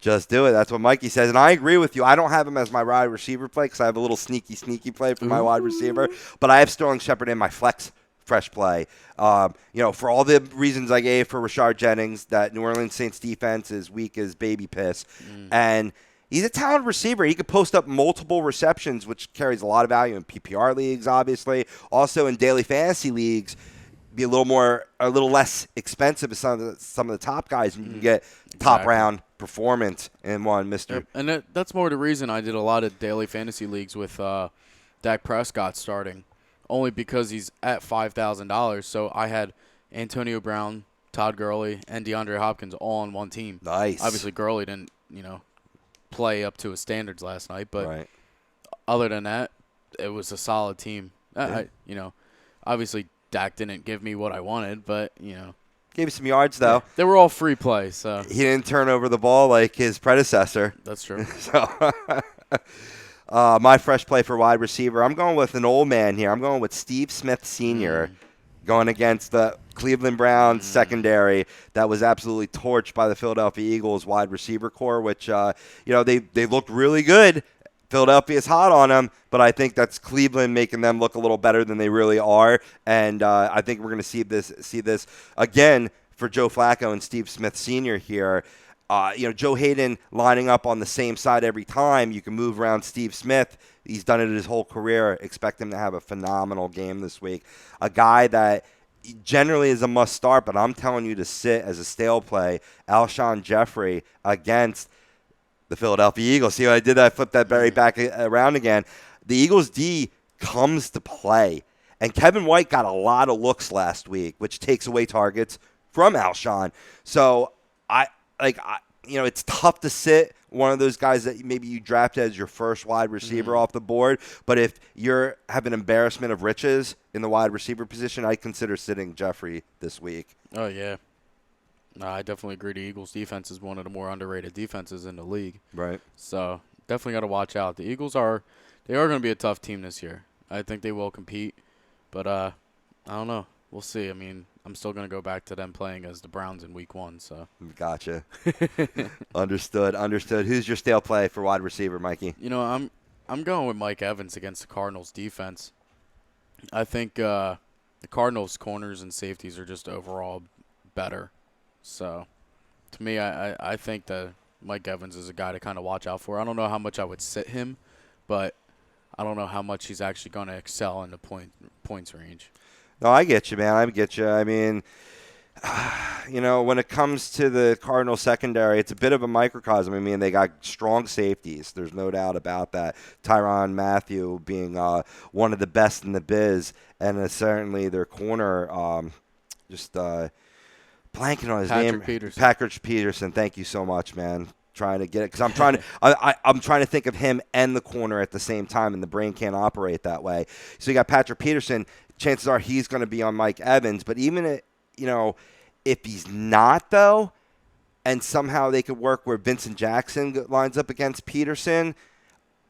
Just do it. That's what Mikey says. And I agree with you. I don't have him as my wide receiver play because I have a little sneaky play for my wide receiver. But I have Sterling Shepard in my flex fresh play. For all the reasons I gave for Rashard Jennings, that New Orleans Saints defense is weak as baby piss. And he's a talented receiver. He could post up multiple receptions, which carries a lot of value in PPR leagues, obviously. Also in daily fantasy leagues, be a little less expensive as some of the top guys, and you can get top round performance in one, Mr. Yep. And that's more the reason I did a lot of daily fantasy leagues with Dak Prescott starting, only because he's at $5,000. So I had Antonio Brown, Todd Gurley, and DeAndre Hopkins all on one team. Nice. Obviously, Gurley didn't, play up to his standards last night, but other than that, it was a solid team. Obviously Dak didn't give me what I wanted, but gave you some yards though. They were all free plays, so he didn't turn over the ball like his predecessor. That's true. So my fresh play for wide receiver, I'm going with an old man here. I'm going with Steve Smith Sr. Going against the Cleveland Browns secondary that was absolutely torched by the Philadelphia Eagles wide receiver core, which they looked really good. Philadelphia's hot on them, but I think that's Cleveland making them look a little better than they really are. And I think we're going to see this again for Joe Flacco and Steve Smith Sr. here. Joe Hayden lining up on the same side every time. You can move around Steve Smith. He's done it his whole career. Expect him to have a phenomenal game this week. A guy that generally is a must start, but I'm telling you to sit as a stale play, Alshon Jeffrey against the Philadelphia Eagles. See what I did? I flipped that berry back around again. The Eagles D comes to play. And Kevin White got a lot of looks last week, which takes away targets from Alshon. So it's tough to sit one of those guys that maybe you drafted as your first wide receiver off the board. But if you have an embarrassment of riches in the wide receiver position, I consider sitting Jeffrey this week. Oh, yeah. No, I definitely agree. The Eagles' defense is one of the more underrated defenses in the league. Right. So definitely got to watch out. The Eagles are going to be a tough team this year. I think they will compete. But I don't know. We'll see. I mean, I'm still going to go back to them playing as the Browns in Week 1. So gotcha. Understood. Who's your stale play for wide receiver, Mikey? I'm going with Mike Evans against the Cardinals defense. I think the Cardinals corners and safeties are just overall better. So to me, I think that Mike Evans is a guy to kind of watch out for. I don't know how much I would sit him, but I don't know how much he's actually going to excel in the points range. No, I get you, man. I get you. I mean, when it comes to the Cardinal secondary, it's a bit of a microcosm. I mean, they got strong safeties. There's no doubt about that. Tyrann Mathieu being one of the best in the biz, and certainly their corner, blanking on his name. Patrick Peterson. Thank you so much, man. Trying to get it because I'm trying to I'm trying to think of him and the corner at the same time, and the brain can't operate that way. So you got Patrick Peterson. Chances are he's going to be on Mike Evans, but even if he's not though, and somehow they could work where Vincent Jackson lines up against Peterson.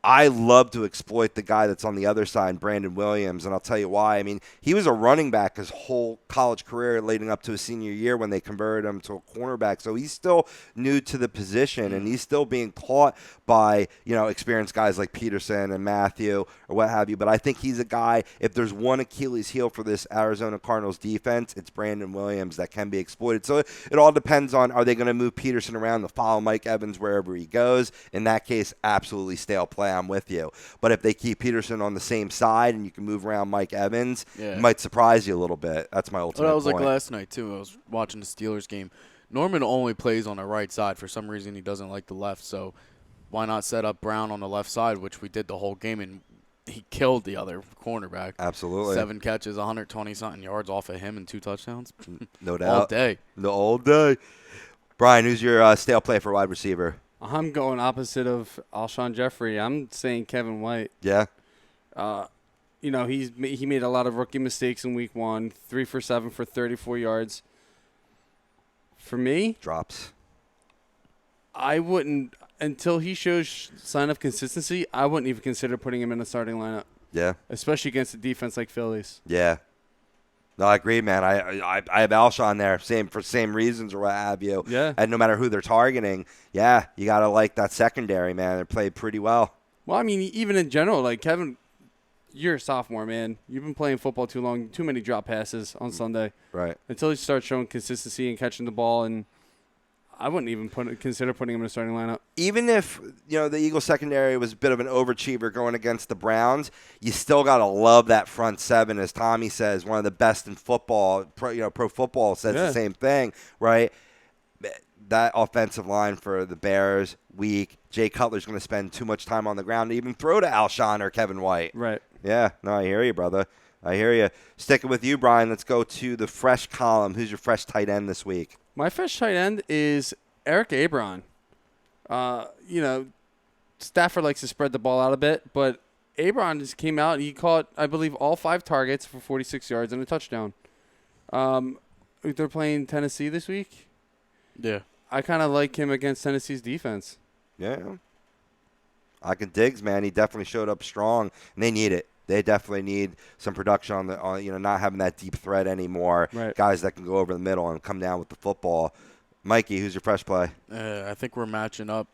I love to exploit the guy that's on the other side, Brandon Williams, and I'll tell you why. I mean, he was a running back his whole college career leading up to his senior year when they converted him to a cornerback. So he's still new to the position, and he's still being taught by, experienced guys like Peterson and Matthew or what have you. But I think he's a guy, if there's one Achilles heel for this Arizona Cardinals defense, it's Brandon Williams that can be exploited. So it all depends on, are they going to move Peterson around to follow Mike Evans wherever he goes? In that case, absolutely stale play. I'm with you. But if they keep Peterson on the same side and you can move around Mike Evans, it might surprise you a little bit. That's my ultimate point. That was like last night, too. I was watching the Steelers game. Norman only plays on the right side. For some reason, he doesn't like the left. So why not set up Brown on the left side, which we did the whole game. And he killed the other cornerback. Absolutely. 7 catches, 120-something yards off of him and 2 touchdowns. No doubt. All day. All day. Brian, who's your stale play for wide receiver? I'm going opposite of Alshon Jeffrey. I'm saying Kevin White. Yeah. He made a lot of rookie mistakes in week 1. 3 for 7 for 34 yards. For me, Drops. I wouldn't, until he shows sign of consistency, I wouldn't even consider putting him in a starting lineup. Yeah. Especially against a defense like Phillies. Yeah. No, I agree, man. I have Alshon there, for same reasons or what have you. Yeah. And no matter who they're targeting, yeah, you got to like that secondary, man. They played pretty well. Well, I mean, even in general, like Kevin, you're a sophomore, man. You've been playing football too long. Too many drop passes on Sunday. Right. Until you start showing consistency and catching the ball, and I wouldn't even consider putting him in a starting lineup. Even if, the Eagles secondary was a bit of an overachiever going against the Browns, you still got to love that front seven. As Tommy says, one of the best in football. Pro Football says the same thing, right? That offensive line for the Bears, weak. Jay Cutler's going to spend too much time on the ground to even throw to Alshon or Kevin White. Right. Yeah, no, I hear you, brother. I hear you. Sticking with you, Brian, let's go to the fresh column. Who's your fresh tight end this week? My fresh tight end is Eric Ebron. Stafford likes to spread the ball out a bit, but Ebron just came out and he caught, I believe, all 5 targets for 46 yards and a touchdown. They're playing Tennessee this week. Yeah. I kind of like him against Tennessee's defense. Yeah. I can Diggs, man. He definitely showed up strong, and they need it. They definitely need some production on not having that deep threat anymore. Right. Guys that can go over the middle and come down with the football. Mikey, who's your fresh play? I think we're matching up,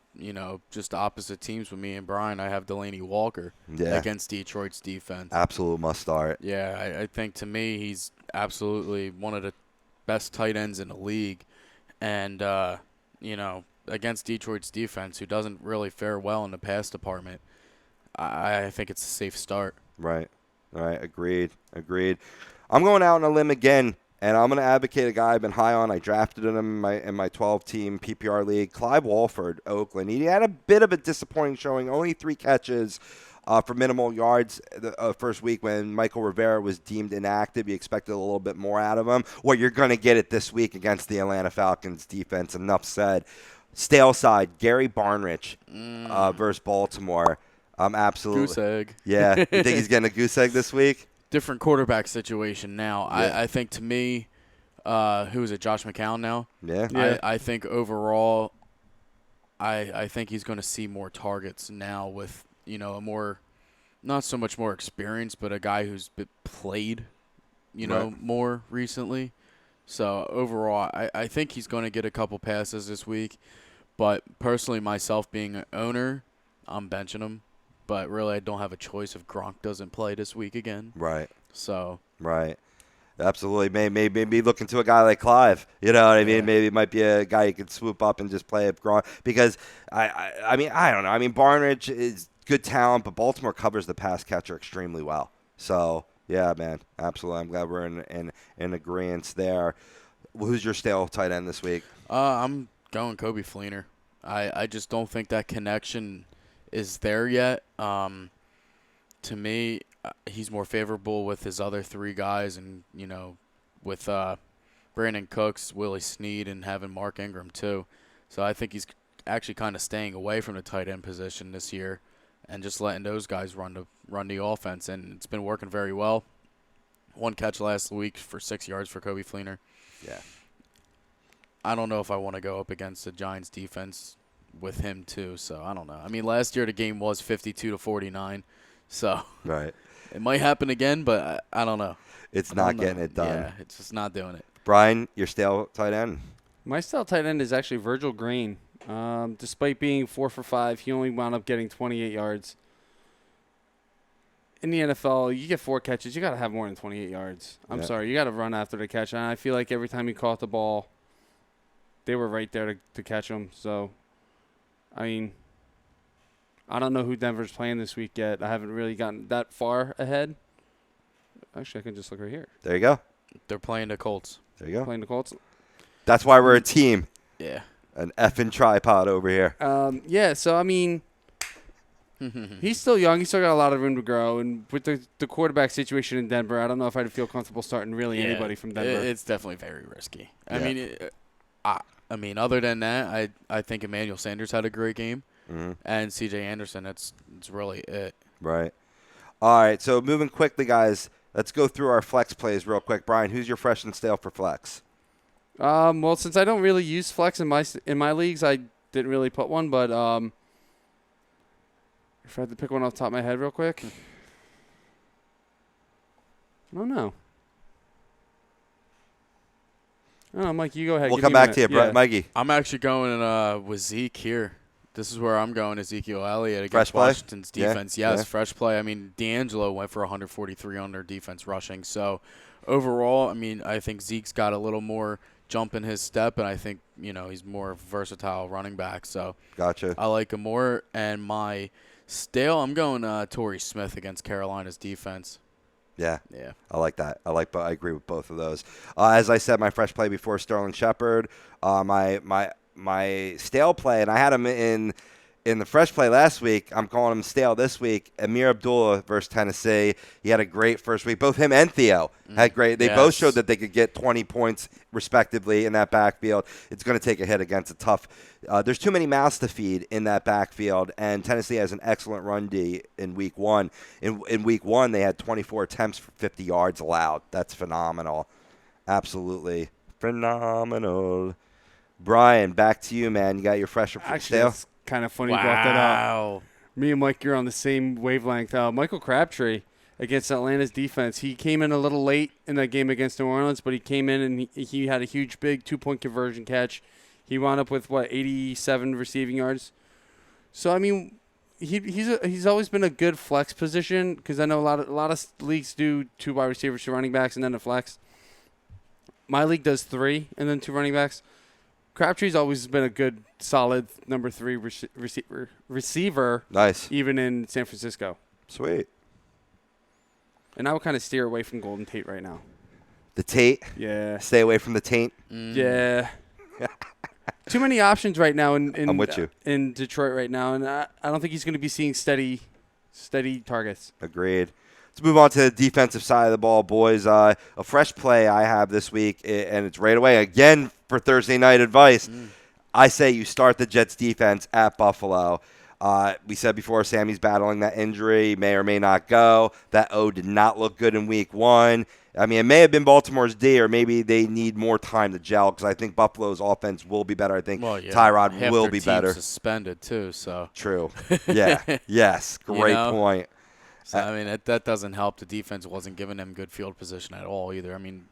just opposite teams with me and Brian. I have Delaney Walker against Detroit's defense. Absolute must start. Yeah, I think to me he's absolutely one of the best tight ends in the league. And, against Detroit's defense, who doesn't really fare well in the pass department, I think it's a safe start. Right. All right. Agreed. I'm going out on a limb again, and I'm going to advocate a guy I've been high on. I drafted him in my 12-team PPR league, Clive Walford, Oakland. He had a bit of a disappointing showing, only 3 catches for minimal yards the first week when Michael Rivera was deemed inactive. You expected a little bit more out of him. Well, you're going to get it this week against the Atlanta Falcons defense. Enough said. Stale side, Gary Barnidge versus Baltimore. I'm absolutely goose egg. Yeah, you think he's getting a goose egg this week? Different quarterback situation now. Yeah. I think to me, who is it? Josh McCown now. Yeah. I think overall, I think he's going to see more targets now with a more, not so much more experience, but a guy who's played, more recently. So overall, I think he's going to get a couple passes this week. But personally, myself being an owner, I'm benching him. But really, I don't have a choice if Gronk doesn't play this week again. Right. So. Right. Absolutely. Maybe looking to a guy like Clive. You know what I mean? Yeah. Maybe it might be a guy you could swoop up and just play Gronk. Because, I don't know. I mean, Barnidge is good talent, but Baltimore covers the pass catcher extremely well. So, yeah, man. Absolutely. I'm glad we're in agreement there. Who's your stale tight end this week? I'm going Kobe Fleener. I just don't think that connection is there yet. To me, he's more favorable with his other 3 guys and, with Brandon Cooks, Willie Snead, and having Mark Ingram too. So I think he's actually kind of staying away from the tight end position this year and just letting those guys run the offense, and it's been working very well. 1 catch last week for 6 yards for Kobe Fleener. Yeah. I don't know if I want to go up against the Giants defense with him too, so I don't know. I mean, last year the game was 52-49, so right. It might happen again, but I don't know. It's not getting it done. Yeah, it's just not doing it. Brian, your stale tight end? My stale tight end is actually Virgil Green. Despite being 4 for 5, he only wound up getting 28 yards. In the NFL, you get 4 catches, you got to have more than 28 yards. I'm sorry, you got to run after the catch. And I feel like every time he caught the ball, they were right there to catch him. So, I mean, I don't know who Denver's playing this week yet. I haven't really gotten that far ahead. Actually, I can just look right here. There you go. They're playing the Colts. There you go. Playing the Colts. That's why we're a team. Yeah. An effing tripod over here. So, I mean, He's still young. He's still got a lot of room to grow. And with the quarterback situation in Denver, I don't know if I'd feel comfortable starting really anybody from Denver. It's definitely very risky. I mean, other than that, I think Emmanuel Sanders had a great game, and C.J. Anderson. It's really it. Right. All right. So moving quickly, guys. Let's go through our flex plays real quick. Brian, who's your fresh and stale for flex? Well, since I don't really use flex in my leagues, I didn't really put one. But if I had to pick one off the top of my head real quick, I don't know. Mike, you go ahead. We'll come back to you, yeah. Mikey. I'm actually going with Zeke here. This is where I'm going, Ezekiel Elliott Fresh against play? Washington's defense. Yeah. Yes, fresh play. I mean, D'Angelo went for 143 on their defense rushing. So, overall, I mean, I think Zeke's got a little more jump in his step, and I think, he's more versatile running back. So, Gotcha. I like him more. And my stale, I'm going Torrey Smith against Carolina's defense. Yeah. Yeah. I like that. I agree with both of those. As I said, my fresh play before Sterling Shepard. My stale play, and I had him in the fresh play last week. I'm calling him stale this week. Amir Abdullah versus Tennessee. He had a great first week. Both him and Theo had great. They both showed that they could get 20 points respectively in that backfield. It's going to take a hit against a tough. There's too many mouths to feed in that backfield, and Tennessee has an excellent run D in week one. In week one, they had 24 attempts for 50 yards allowed. That's phenomenal. Absolutely phenomenal. Brian, back to you, man. You got your fresh or stale? That's kind of funny you brought that up. Me and Mike, you're on the same wavelength. Michael Crabtree against Atlanta's defense. He came in a little late in that game against New Orleans, but he came in and he had a huge, big 2-point conversion catch. He wound up with, 87 receiving yards. So, I mean, he's always been a good flex position because I know a lot of leagues do 2 wide receivers, 2 running backs, and then a flex. My league does 3 and then 2 running backs. Crabtree's always been a good, solid number 3 receiver. Nice. Even in San Francisco. Sweet. And I would kind of steer away from Golden Tate right now. The Tate? Yeah. Stay away from the taint? Yeah. Too many options right now I'm with you. In Detroit right now, and I don't think he's going to be seeing steady targets. Agreed. Let's move on to the defensive side of the ball, boys. A fresh play I have this week, and it's right away again for Thursday night advice. I say you start the Jets defense at Buffalo. We said before, Sammy's battling that injury, may or may not go. That O did not look good in week one. I mean, it may have been Baltimore's D, or maybe they need more time to gel because I think Buffalo's offense will be better. I think Tyrod will be better. Suspended too, so true. Yeah. Yes. Great point. So, I mean, that doesn't help. The defense wasn't giving them good field position at all either. I mean,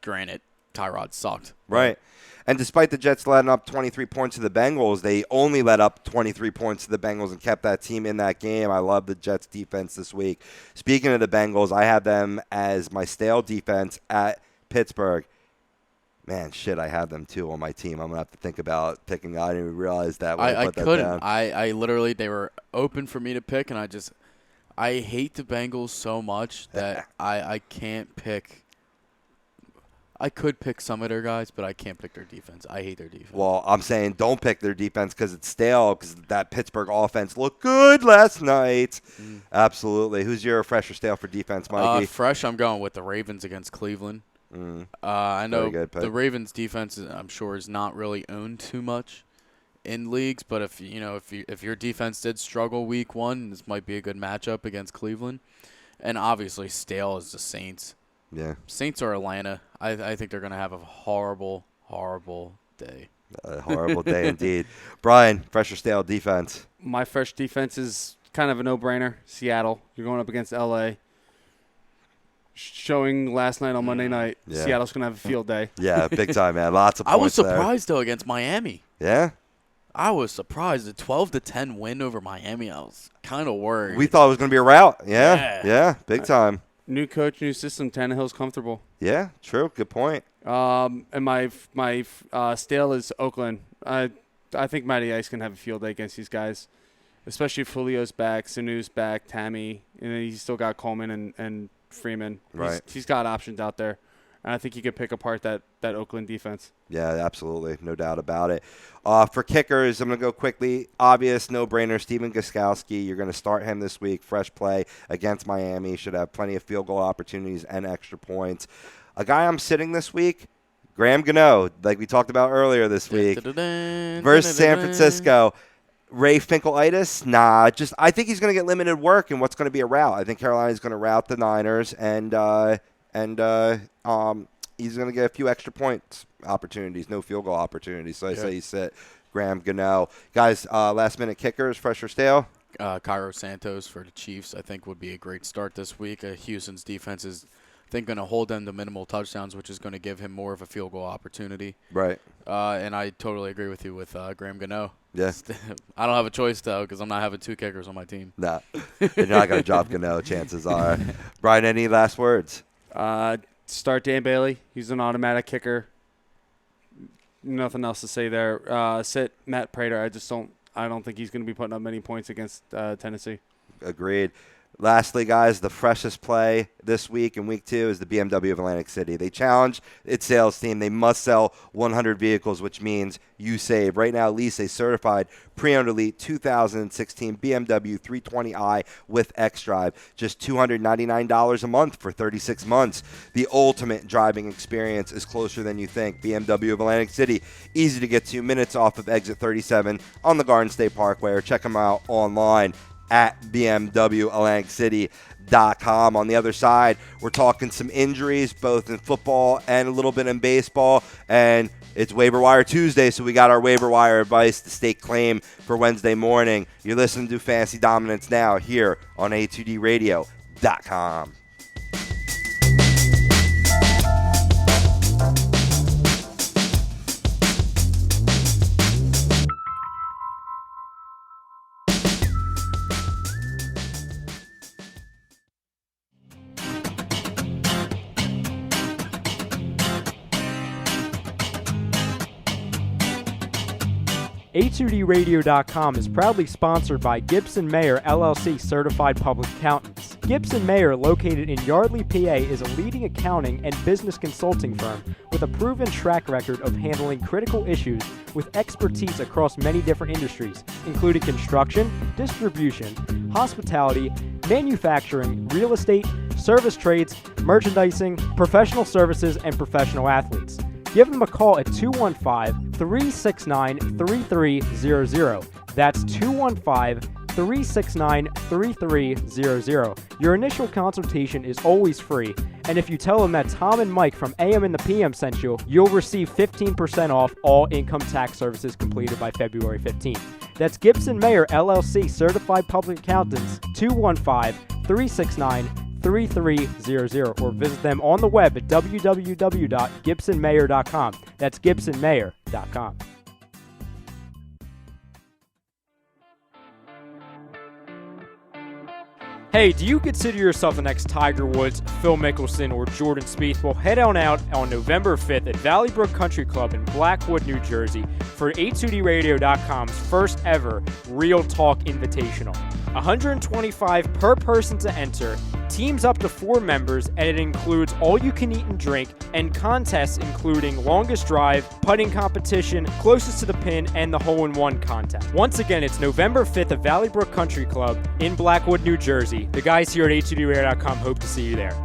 granted, Tyrod sucked. Right. And despite the Jets letting up 23 points to the Bengals, they only let up 23 points to the Bengals and kept that team in that game. I love the Jets defense this week. Speaking of the Bengals, I have them as my stale defense at Pittsburgh. Man, shit, I have them too on my team. I'm going to have to think about picking. I didn't even realize that when I put that down. I literally, they were open for me to pick, and I hate the Bengals so much that I can't pick. I could pick some of their guys, but I can't pick their defense. I hate their defense. Well, I'm saying don't pick their defense because it's stale, because that Pittsburgh offense looked good last night. Absolutely. Who's your fresh or stale for defense, Mikey? Fresh, I'm going with the Ravens against Cleveland. I know the Ravens defense, I'm sure, is not really owned too much in leagues, but if your defense did struggle week one, this might be a good matchup against Cleveland. And obviously, stale is the Saints. Yeah. Saints or Atlanta. I think they're going to have a horrible, horrible day. A horrible day indeed. Brian, fresh or stale defense? My fresh defense is kind of a no-brainer. Seattle. You're going up against L.A. Showing last night on Monday night, Seattle's going to have a field day. Yeah, big time, man. Lots of points I was surprised, though, against Miami. Yeah? I was surprised. A 12-10 win over Miami. I was kind of worried. We thought it was going to be a rout. Yeah, big time. New coach, new system. Tannehill's comfortable. Yeah, true. Good point. And my stale is Oakland. I think M.I.A can have a field day against these guys, especially if Julio's back, Sanu's back, Tammy, and then he's still got Coleman and Freeman. Right. He's got options out there. And I think he could pick apart that Oakland defense. Yeah, absolutely. No doubt about it. For kickers, I'm going to go quickly. Obvious, no-brainer, Steven Gostkowski. You're going to start him this week. Fresh play against Miami. Should have plenty of field goal opportunities and extra points. A guy I'm sitting this week, Graham Gano, like we talked about earlier this week, versus San Francisco. Ray Finkleitis, I think he's going to get limited work in what's going to be a route. I think Carolina's going to route the Niners, and he's going to get a few extra points opportunities, no field goal opportunities. So I say you sit Graham Gano. Guys, last-minute kickers, fresh or stale? Cairo Santos for the Chiefs, I think, would be a great start this week. Houston's defense is, I think, going to hold them to minimal touchdowns, which is going to give him more of a field goal opportunity. Right. And I totally agree with you with Graham Gano. Yeah. I don't have a choice, though, because I'm not having 2 kickers on my team. No. You're not going to drop Gano, chances are. Brian, any last words? Start Dan Bailey. He's an automatic kicker. Nothing else to say there. Sit Matt Prater. I don't think he's going to be putting up many points against Tennessee. Agreed. Lastly, guys, the freshest play this week in Week 2 is the BMW of Atlantic City. They challenge its sales team. They must sell 100 vehicles, which means you save. Right now, lease a certified pre-owned elite 2016 BMW 320i with xDrive. Just $299 a month for 36 months. The ultimate driving experience is closer than you think. BMW of Atlantic City. Easy to get to, minutes off of exit 37 on the Garden State Parkway, or check them out online at bmwatlanticcity.com. On the other side, we're talking some injuries, both in football and a little bit in baseball, and it's Waiver Wire Tuesday, so we got our waiver wire advice to stake claim for Wednesday morning. You're listening to Fantasy Dominance now here on a2dradio.com. A2DRadio.com is proudly sponsored by Gibson Mayer LLC Certified Public Accountants. Gibson Mayer, located in Yardley, PA, is a leading accounting and business consulting firm with a proven track record of handling critical issues with expertise across many different industries, including construction, distribution, hospitality, manufacturing, real estate, service trades, merchandising, professional services, and professional athletes. Give them a call at 215-369-3300. That's 215-369-3300. Your initial consultation is always free, and if you tell them that Tom and Mike from AM and the PM sent you, you'll receive 15% off all income tax services completed by February 15th. That's Gibson Mayer LLC Certified Public Accountants, 215-369-3300, or visit them on the web at www.gibsonmayer.com. That's gibsonmayer.com. Hey, do you consider yourself the next Tiger Woods, Phil Mickelson, or Jordan Spieth? Well, head on out on November 5th at Valley Brook Country Club in Blackwood, New Jersey for A2DRadio.com's first ever Real Talk Invitational. $125 per person to enter, teams up to 4 members, and it includes all you can eat and drink, and contests including longest drive, putting competition, closest to the pin, and the hole-in-one contest. Once again, it's November 5th at Valley Brook Country Club in Blackwood, New Jersey. The guys here at A2DRadio.com hope to see you there.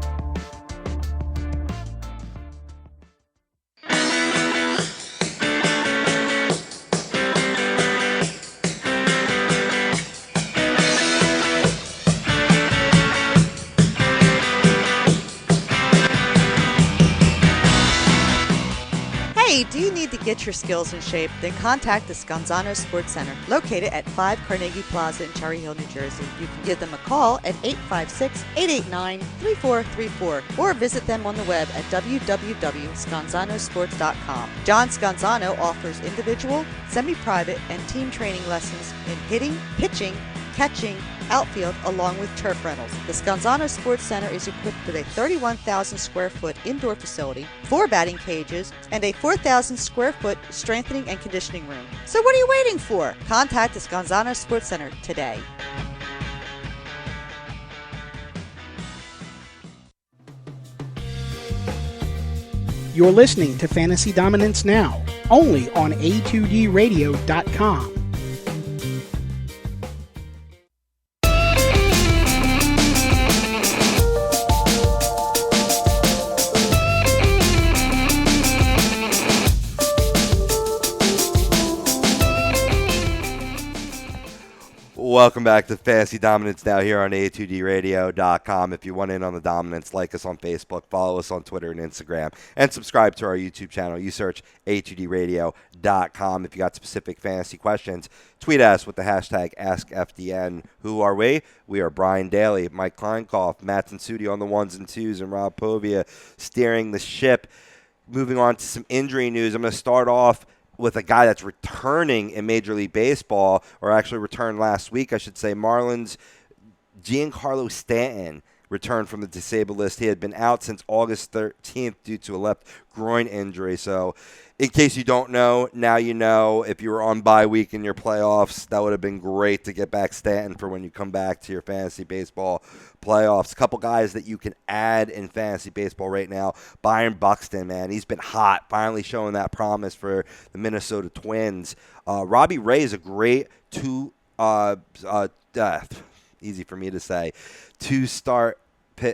Hey, do you need to get your skills in shape? Then contact the Scanzano Sports Center, located at 5 Carnegie Plaza in Cherry Hill, New Jersey. You can give them a call at 856-889-3434 or visit them on the web at www.scanzanosports.com. John Scanzano offers individual, semi-private, and team training lessons in hitting, pitching, catching, outfield, along with turf rentals. The Scanzano Sports Center is equipped with a 31,000 square foot indoor facility, 4 batting cages, and a 4,000 square foot strengthening and conditioning room. So what are you waiting for? Contact the Scanzano Sports Center today. You're listening to Fantasy Dominance Now, only on A2DRadio.com. Welcome back to Fantasy Dominance Now here on A2DRadio.com. If you want in on the dominance, like us on Facebook, follow us on Twitter and Instagram, and subscribe to our YouTube channel. You search A2DRadio.com. If you got specific fantasy questions, tweet us with the hashtag AskFDN. Who are we? We are Brian Daly, Mike Kleinkoff, Matt Tensudi on the ones and twos, and Rob Povia steering the ship. Moving on to some injury news, I'm going to start off with a guy that's returning in Major League Baseball, or actually returned last week, I should say. Marlins Giancarlo Stanton returned from the disabled list. He had been out since August 13th due to a left groin injury. So in case you don't know, now you know. If you were on bye week in your playoffs, that would have been great to get back Stanton for when you come back to your fantasy baseball playoffs. A couple guys that you can add in fantasy baseball right now. Byron Buxton, man, he's been hot, finally showing that promise for the Minnesota Twins. Robbie Ray is a great easy for me to say, two-start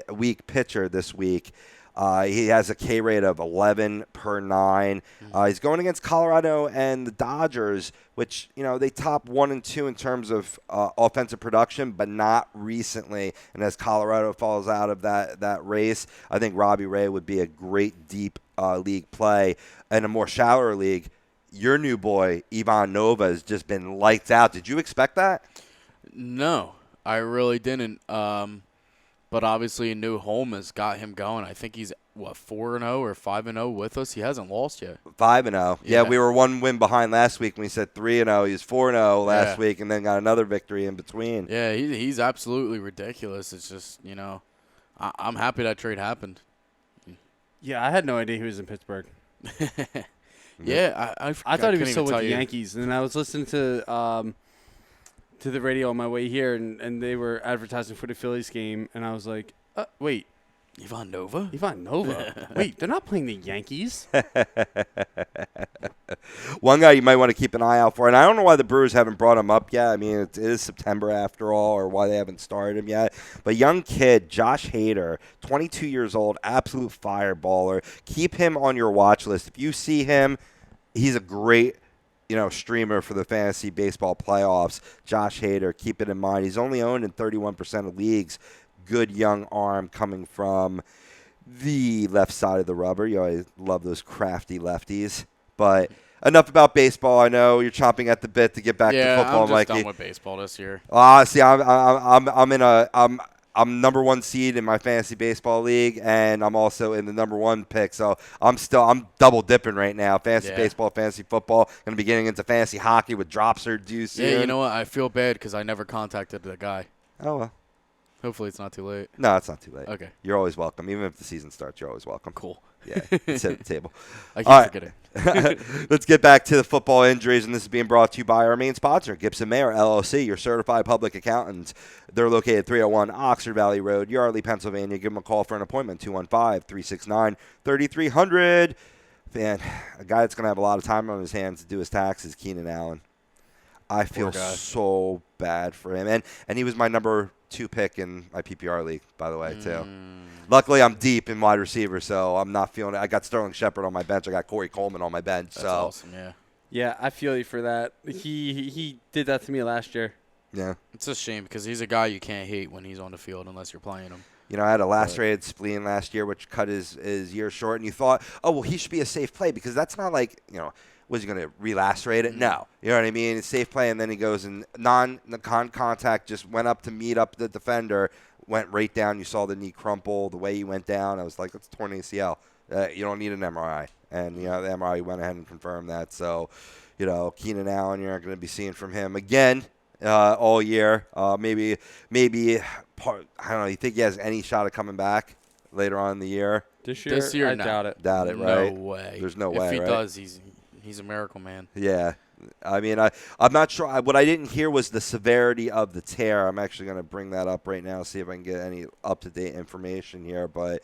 week pitcher this week. He has a K rate of 11 per 9. He's going against Colorado and the Dodgers, which, you know, they top 1 and 2 in terms of offensive production, but not recently. And as Colorado falls out of that race, I think Robbie Ray would be a great deep league play. In a more shallower league, your new boy, Ivan Nova, has just been lights out. Did you expect that? No, I really didn't. But obviously a new home has got him going. I think he's, 4-0 or 5-0 with us? He hasn't lost yet. 5-0. Yeah, we were one win behind last week when we said 3-0. He was 4-0 last week and then got another victory in between. Yeah, he's absolutely ridiculous. It's just, you know, I'm happy that trade happened. Yeah, I had no idea he was in Pittsburgh. Yeah, I thought he was still with the Yankees. And I was listening to the radio on my way here, and they were advertising for the Phillies game, and I was like, wait. Ivan Nova? Wait, they're not playing the Yankees? One guy you might want to keep an eye out for, and I don't know why the Brewers haven't brought him up yet. I mean, it is September after all, or why they haven't started him yet. But young kid, Josh Hader, 22 years old, absolute fireballer. Keep him on your watch list. If you see him, he's a great streamer for the fantasy baseball playoffs. Josh Hader, keep it in mind. He's only owned in 31% of leagues. Good young arm coming from the left side of the rubber. You always love those crafty lefties. But enough about baseball. I know you're chomping at the bit to get back to football, I'm just Mikey. done with baseball this year. See, I'm number one seed in my fantasy baseball league, and I'm also in the number one pick. So I'm double dipping right now. Fantasy baseball, fantasy football. Going to be getting into fantasy hockey with drops are due soon. Yeah, you know what? I feel bad because I never contacted the guy. Oh, well. Hopefully it's not too late. No, it's not too late. Okay. You're always welcome. Even if the season starts, you're always welcome. Cool. Yeah, sit at the table. I keep forgetting. Let's get back to the football injuries, and this is being brought to you by our main sponsor, Gibson Mayer, LLC, your certified public accountants. They're located 301 Oxford Valley Road, Yardley, Pennsylvania. Give them a call for an appointment, 215-369-3300. Man, a guy that's going to have a lot of time on his hands to do his taxes, Keenan Allen. I feel so bad for him. And he was my number 2 pick in my PPR league, by the way, too. Luckily, I'm deep in wide receiver, so I'm not feeling it. I got Sterling Shepard on my bench. I got Corey Coleman on my bench. That's awesome, yeah. Yeah, I feel you for that. He did that to me last year. Yeah. It's a shame because he's a guy you can't hate when he's on the field unless you're playing him. You know, I had a lacerated spleen last year, which cut his year short, and you thought, oh, well, he should be a safe play because that's not like, was he going to re-lacerate it? No. You know what I mean? It's safe play, and then he goes and non-contact, just went up to meet up the defender, went right down. You saw the knee crumple, the way he went down. I was like, that's torn ACL. You don't need an MRI. And, the MRI went ahead and confirmed that. So, Keenan Allen, you're not going to be seeing from him again all year. Maybe I don't know. You think he has any shot of coming back later on in the year? This year, I doubt it. Doubt it, right? No way. There's no way, If he right? does, he's a miracle, man. Yeah. I mean, I'm not sure. What I didn't hear was the severity of the tear. I'm actually going to bring that up right now, see if I can get any up-to-date information here. But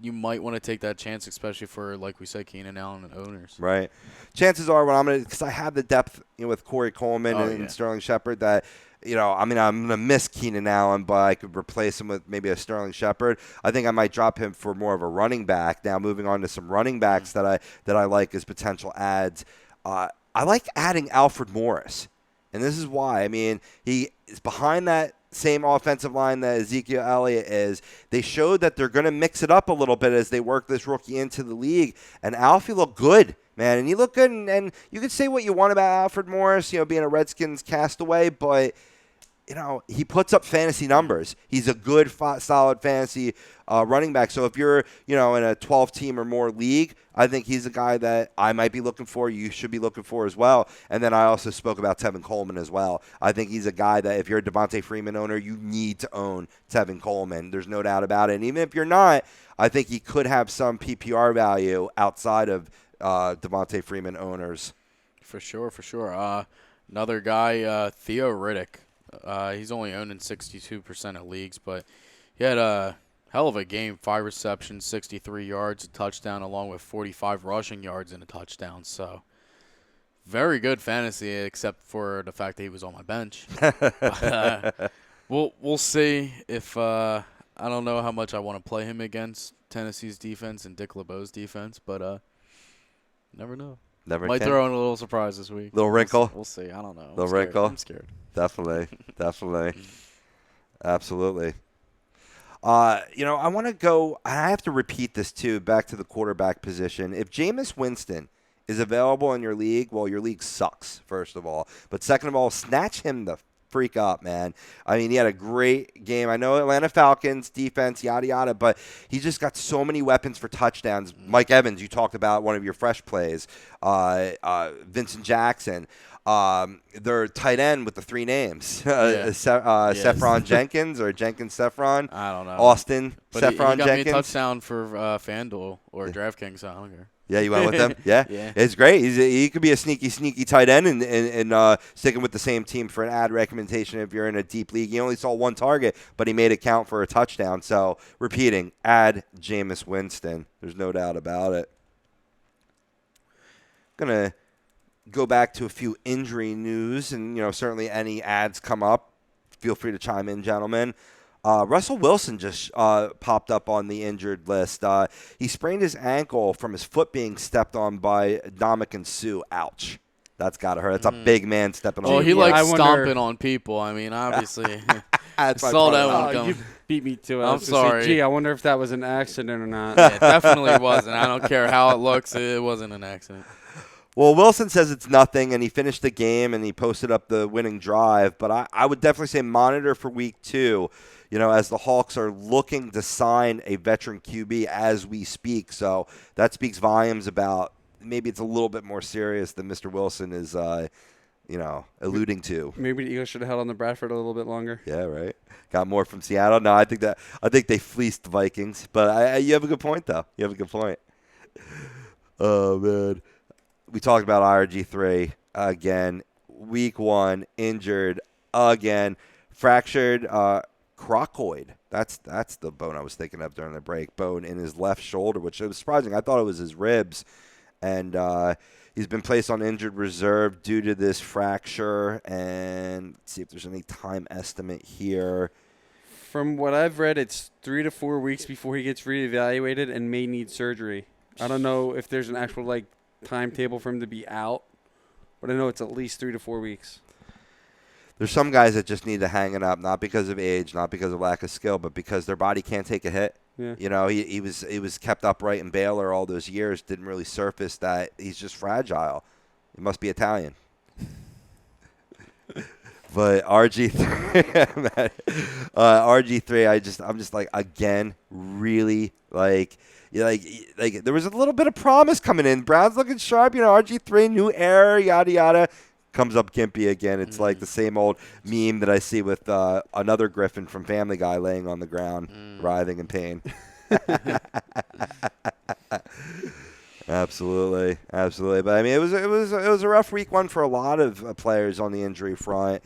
you might want to take that chance, especially for, like we said, Keenan Allen and owners. Right. Chances are, because I have the depth with Corey Coleman and Sterling Shepard, that I'm going to miss Keenan Allen, but I could replace him with maybe a Sterling Shepard. I think I might drop him for more of a running back. Now, moving on to some running backs that I like as potential adds. I like adding Alfred Morris, and this is why. I mean, he is behind that same offensive line that Ezekiel Elliott is. They showed that they're going to mix it up a little bit as they work this rookie into the league, and Alfie looked good, man, and he looked good, and you can say what you want about Alfred Morris, being a Redskins castaway, but he puts up fantasy numbers. He's a good, solid fantasy running back. So if you're, in a 12-team or more league, I think he's a guy that I might be looking for. You should be looking for as well. And then I also spoke about Tevin Coleman as well. I think he's a guy that if you're a Devontae Freeman owner, you need to own Tevin Coleman. There's no doubt about it. And even if you're not, I think he could have some PPR value outside of Devontae Freeman owners. For sure. Another guy, Theo Riddick. He's only owned in 62% of leagues, but he had a hell of a game. 5 receptions, 63 yards, a touchdown, along with 45 rushing yards and a touchdown. So very good fantasy, except for the fact that he was on my bench. But, we'll see if I don't know how much I want to play him against Tennessee's defense and Dick LeBeau's defense, but never know. Might throw in a little surprise this week. Little wrinkle. We'll see. I don't know. Little wrinkle. I'm scared. Definitely. Absolutely. I want to go – I have to repeat this too, back to the quarterback position. If Jameis Winston is available in your league, well, your league sucks, first of all. But second of all, snatch him the freak up, man. I mean, he had a great game. I know Atlanta Falcons, defense, yada, yada, but he just got so many weapons for touchdowns. Mike Evans, you talked about one of your fresh plays. Vincent Jackson. Their tight end with the 3 names. Sefron Jenkins or Jenkins Sefron. I don't know. Austin but Sefron he got Jenkins. Me a touchdown for FanDuel or DraftKings. I don't care. Yeah, you went with him? Yeah. It's great. He could be a sneaky tight end and sticking with the same team for an ad recommendation if you're in a deep league. He only saw 1 target, but he made it count for a touchdown. So, repeating, add Jameis Winston. There's no doubt about it. Going to go back to a few injury news, and, certainly any ads come up, feel free to chime in, gentlemen. Russell Wilson just popped up on the injured list. He sprained his ankle from his foot being stepped on by Ndamukong Suh. Ouch. That's got to hurt. That's a big man stepping on. Oh, he likes stomping on people. I mean, obviously. I saw that one coming. You beat me to it. I'm sorry. Gee, I wonder if that was an accident or not. Yeah, it definitely wasn't. I don't care how it looks. It wasn't an accident. Well, Wilson says it's nothing, and he finished the game, and he posted up the winning drive. But I would definitely say monitor for week 2, as the Hawks are looking to sign a veteran QB as we speak. So that speaks volumes about maybe it's a little bit more serious than Mr. Wilson is, alluding to. Maybe the Eagles should have held on to Bradford a little bit longer. Yeah, right. Got more from Seattle. No, I think they fleeced the Vikings. But you have a good point, though. You have a good point. Oh, man. We talked about IRG3 again. Week 1, injured again. Fractured crocoid. That's the bone I was thinking of during the break. Bone in his left shoulder, which was surprising. I thought it was his ribs. And he's been placed on injured reserve due to this fracture. And let's see if there's any time estimate here. From what I've read, it's 3 to 4 weeks before he gets reevaluated and may need surgery. I don't know if there's an actual, timetable for him to be out, but I know it's at least 3 to 4 weeks. There's some guys that just need to hang it up, not because of age, not because of lack of skill, but because their body can't take a hit. Yeah. He was kept upright in Baylor all those years, didn't really surface that he's just fragile. He must be Italian. But RG3, RG3, I'm just again, really there was a little bit of promise coming in. Brown's looking sharp, RG3, new era, yada, yada. Comes up gimpy again. It's like the same old meme that I see with another Griffin from Family Guy laying on the ground, writhing in pain. Absolutely. But I mean, it was a rough week 1 for a lot of players on the injury front.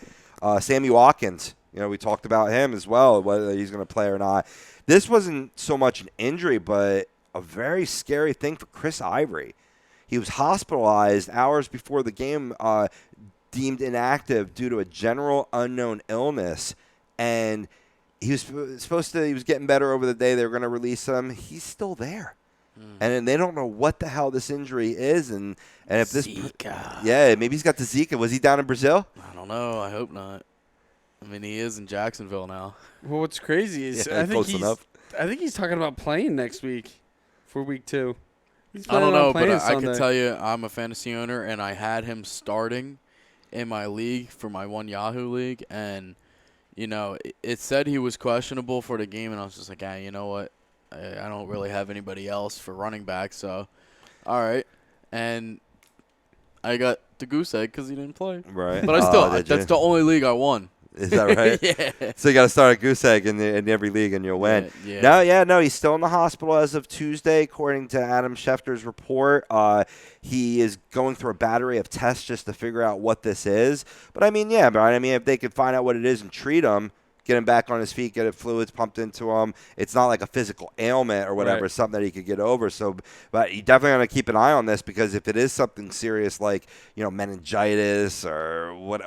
Sammy Watkins, we talked about him as well, whether he's going to play or not. this wasn't so much an injury, but a very scary thing for Chris Ivory. He was hospitalized hours before the game, deemed inactive due to a general unknown illness, and he was getting better over the day. They were going to release him. He's still there. And they don't know what the hell this injury is, and if this Zika. maybe he's got the Zika. Was he down in Brazil? I don't know. I hope not. I mean, he is in Jacksonville now. Well, what's crazy is I think he's talking about playing next week for week 2. I don't know, but I can tell you I'm a fantasy owner, and I had him starting in my league for my one Yahoo league, and, you know, it said he was questionable for the game, and I was just like, you know what? I don't really have anybody else for running back, so all right. And I got the goose egg because he didn't play. Right. But I still, that's the only league I won. Is that right? Yeah. So you got to start a goose egg in every league and you'll win. Yeah. No, he's still in the hospital as of Tuesday, according to Adam Schefter's report. He is going through a battery of tests just to figure out what this is. But I mean, Brian, I mean, if they could find out what it is and treat him, get him back on his feet, get fluids pumped into him. It's not like a physical ailment or whatever, right. Something that he could get over. So, but you definitely want to keep an eye on this, because if it is something serious like, meningitis or what,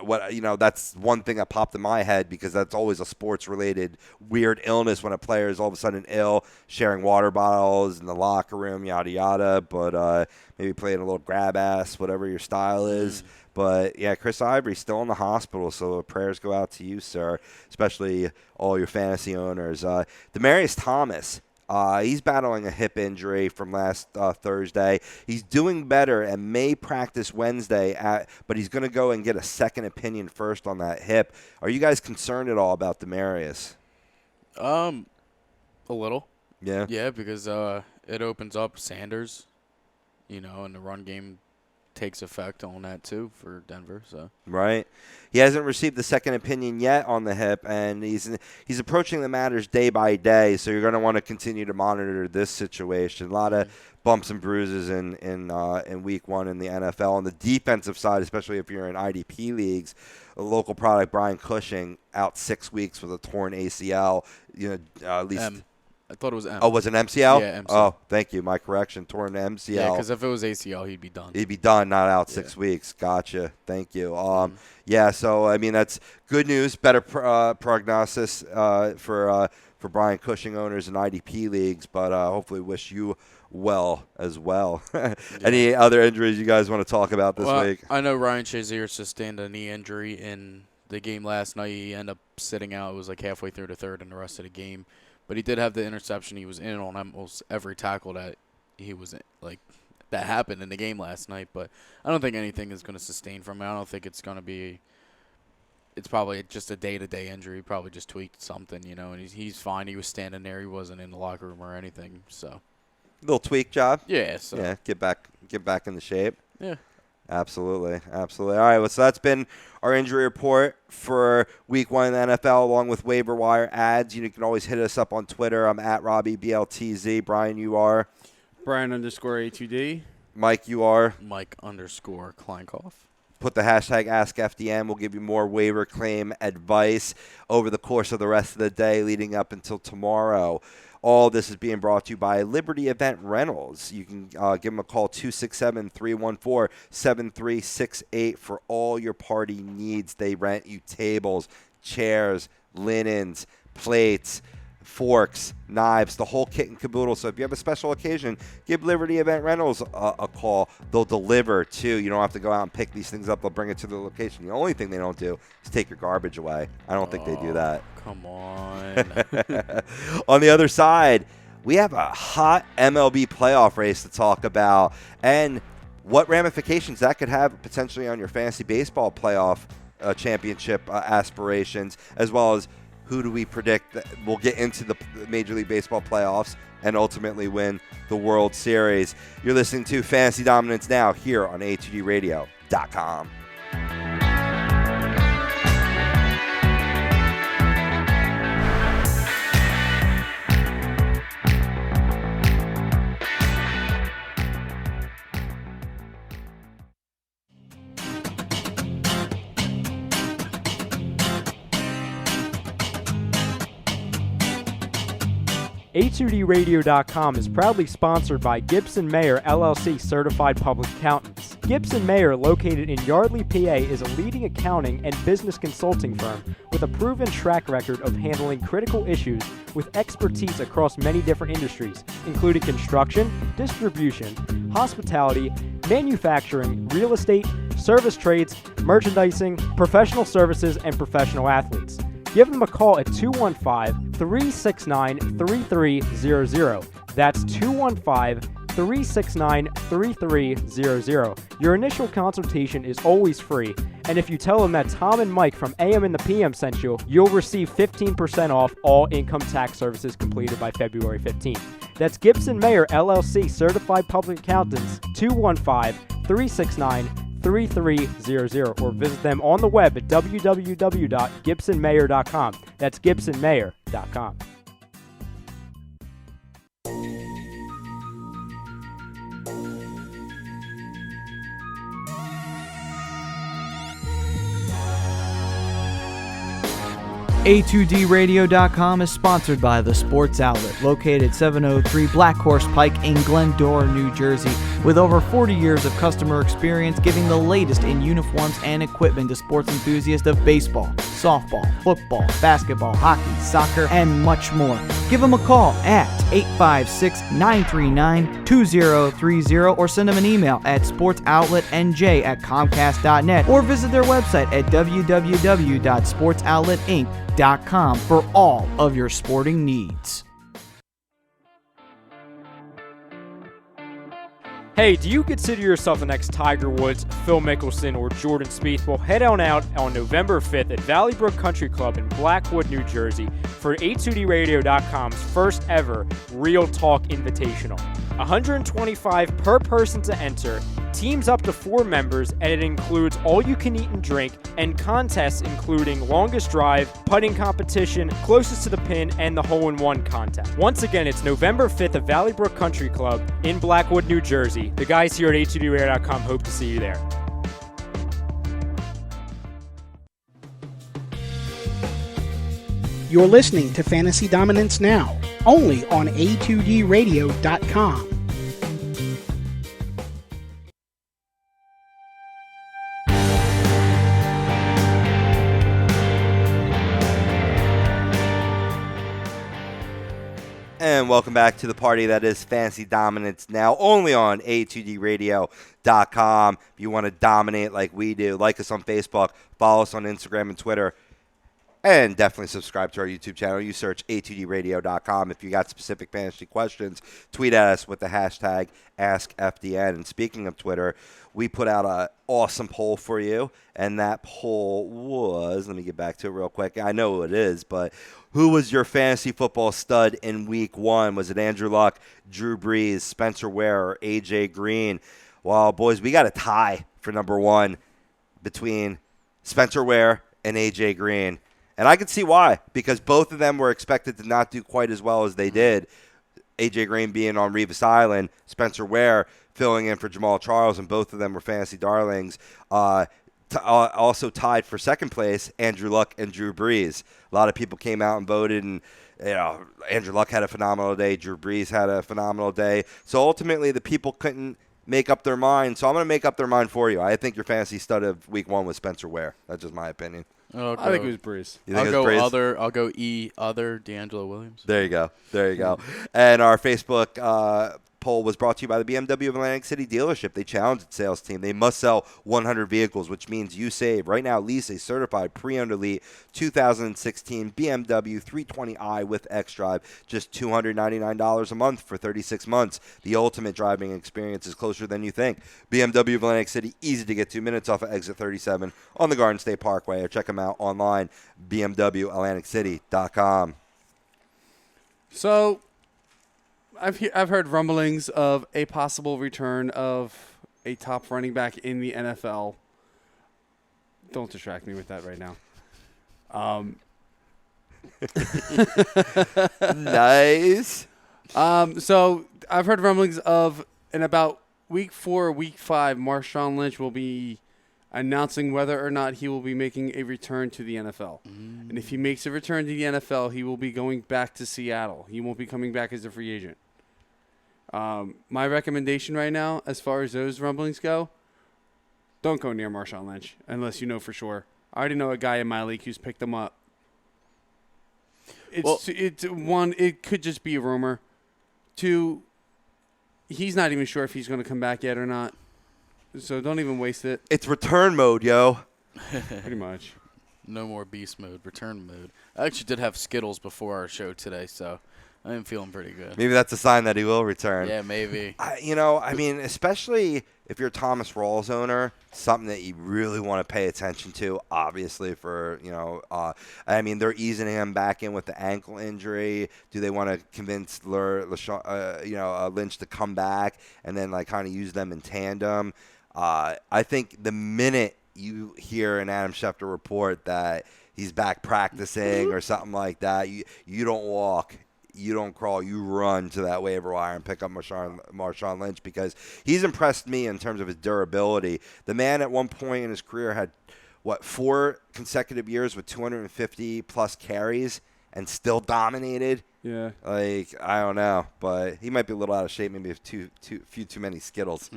that's one thing that popped in my head, because that's always a sports-related weird illness when a player is all of a sudden ill, sharing water bottles in the locker room, yada, yada. But maybe playing a little grab ass, whatever your style is. But, Chris Ivory's still in the hospital, so prayers go out to you, sir, especially all your fantasy owners. Demaryius Thomas, he's battling a hip injury from last Thursday. He's doing better and may practice Wednesday, but he's going to go and get a second opinion first on that hip. Are you guys concerned at all about Demaryius? A little. Yeah? Yeah, because it opens up Sanders, and the run game takes effect on that too for Denver. So right, he hasn't received the second opinion yet on the hip, and he's approaching the matters day by day. So you're going to want to continue to monitor this situation. A lot of bumps and bruises in week 1 in the NFL on the defensive side, especially if you're in IDP leagues. A local product, Brian Cushing, out 6 weeks with a torn ACL. At least. I thought it was M. Oh, was it an MCL? Yeah, MCL. Oh, thank you. My correction. Torn MCL. Yeah, because if it was ACL, he'd be done. He'd be done, not out 6 weeks. Gotcha. Thank you. Yeah, so, I mean, that's good news. Better prognosis for Brian Cushing owners in IDP leagues, but hopefully wish you well as well. Any other injuries you guys want to talk about this week? I know Ryan Shazier sustained a knee injury in the game last night. He ended up sitting out. It was like halfway through the third and the rest of the game. But he did have the interception. He was in on almost every tackle that he was in, that happened in the game last night. But I don't think anything is going to sustain from it. I don't think it's going to be – it's probably just a day-to-day injury. He probably just tweaked something, and he's fine. He was standing there. He wasn't in the locker room or anything. So little tweak job. Yeah. So. Yeah, get back into shape. Yeah. Absolutely. All right, well, so that's been our injury report for Week 1 in the NFL, along with waiver wire ads. You can always hit us up on Twitter. I'm at RobbieBLTZ. Brian, you are? Brian_A2D. Mike, you are? Mike_Kleinkoff. Put the hashtag AskFDM. We'll give you more waiver claim advice over the course of the rest of the day leading up until tomorrow. All this is being brought to you by Liberty Event Rentals. You can give them a call, 267-314-7368 for all your party needs. They rent you tables, chairs, linens, plates, forks, knives, the whole kit and caboodle. So if you have a special occasion, give Liberty Event Rentals a call. They'll deliver, too. You don't have to go out and pick these things up. They'll bring it to the location. The only thing they don't do is take your garbage away. I don't think they do that. Come on. On the other side, we have a hot MLB playoff race to talk about and what ramifications that could have potentially on your fantasy baseball playoff championship aspirations, as well as who do we predict that will get into the Major League Baseball playoffs and ultimately win the World Series. You're listening to Fantasy Dominance Now here on A2DRadio.com. A2DRadio.com is proudly sponsored by Gibson Mayer LLC Certified Public Accountants. Gibson Mayer, located in Yardley, PA, is a leading accounting and business consulting firm with a proven track record of handling critical issues with expertise across many different industries, including construction, distribution, hospitality, manufacturing, real estate, service trades, merchandising, professional services, and professional athletes. Give them a call at 215-369-3300. That's 215-369-3300. Your initial consultation is always free, and if you tell them that Tom and Mike from AM and the PM sent you, you'll receive 15% off all income tax services completed by February 15th. That's Gibson Mayer LLC Certified Public Accountants, 215-369-3300, or visit them on the web at www.gibsonmayer.com. That's gibsonmayer.com. A2DRadio.com is sponsored by The Sports Outlet, located 703 Black Horse Pike in Glendora, New Jersey, with over 40 years of customer experience giving the latest in uniforms and equipment to sports enthusiasts of baseball, softball, football, basketball, hockey, soccer, and much more. Give them a call at 856-939-2030 or send them an email at sportsoutletnj@comcast.net or visit their website at www.sportsoutletinc.com for all of your sporting needs. Hey, do you consider yourself the next Tiger Woods, Phil Mickelson, or Jordan Spieth? Well, head on out on November 5th at Valley Brook Country Club in Blackwood, New Jersey for A2DRadio.com's first ever Real Talk Invitational. $125 per person to enter, teams up to 4 members, and it includes all you can eat and drink, and contests including longest drive, putting competition, closest to the pin, and the hole-in-one contest. Once again, it's November 5th at Valley Brook Country Club in Blackwood, New Jersey. The guys here at A2DRadio.com hope to see you there. You're listening to Fantasy Dominance Now, only on A2DRadio.com. And welcome back to the party that is Fantasy Dominance Now, only on A2DRadio.com. If you want to dominate like we do, like us on Facebook, follow us on Instagram and Twitter, and definitely subscribe to our YouTube channel. You search A2DRadio.com. If you got specific fantasy questions, tweet at us with the hashtag AskFDN. And speaking of Twitter, we put out an awesome poll for you, and that poll was, let me get back to it real quick. I know who it is, but who was your fantasy football stud in week 1? Was it Andrew Luck, Drew Brees, Spencer Ware, or A.J. Green? Well, boys, we got a tie for number 1 between Spencer Ware and A.J. Green. And I can see why, because both of them were expected to not do quite as well as they did. A.J. Green being on Revis Island, Spencer Ware filling in for Jamal Charles, and both of them were fantasy darlings. Also tied for second place, Andrew Luck and Drew Brees. A lot of people came out and voted, and Andrew Luck had a phenomenal day. Drew Brees had a phenomenal day. So ultimately, the people couldn't make up their mind. So I'm going to make up their mind for you. I think your fantasy stud of week 1 was Spencer Ware. That's just my opinion. I think it was Brees. I'll go D'Angelo Williams. There you go. And our Facebook poll was brought to you by the BMW of Atlantic City dealership. They challenged its sales team. They must sell 100 vehicles, which means you save. Right now, lease a certified pre-owned elite 2016 BMW 320i with xDrive, just $299 a month for 36 months. The ultimate driving experience is closer than you think. BMW of Atlantic City, easy to get 2 minutes off of exit 37 on the Garden State Parkway, or check them out online, bmwatlanticcity.com. So I've heard rumblings of a possible return of a top running back in the NFL. Don't distract me with that right now. Nice. So I've heard rumblings of in about week 4 or week 5, Marshawn Lynch will be announcing whether or not he will be making a return to the NFL. And if he makes a return to the NFL, he will be going back to Seattle. He won't be coming back as a free agent. My recommendation right now, as far as those rumblings go, don't go near Marshawn Lynch unless you know for sure. I already know a guy in my league who's picked him up. It could just be a rumor. 2, he's not even sure if he's going to come back yet or not. So don't even waste it. It's return mode, yo. Pretty much. No more beast mode, return mode. I actually did have Skittles before our show today, so I'm feeling pretty good. Maybe that's a sign that he will return. Yeah, maybe. Especially if you're a Thomas Rawls owner, something that you really want to pay attention to, obviously, for, they're easing him back in with the ankle injury. Do they want to convince Lynch to come back and then, kind of use them in tandem? I think the minute you hear an Adam Schefter report that he's back practicing or something like that, you don't walk. You don't crawl, you run to that waiver wire and pick up Marshawn Lynch, because he's impressed me in terms of his durability. The man at one point in his career had, 4 consecutive years with 250-plus carries and still dominated. Yeah. I don't know, but he might be a little out of shape, maybe a few too many Skittles.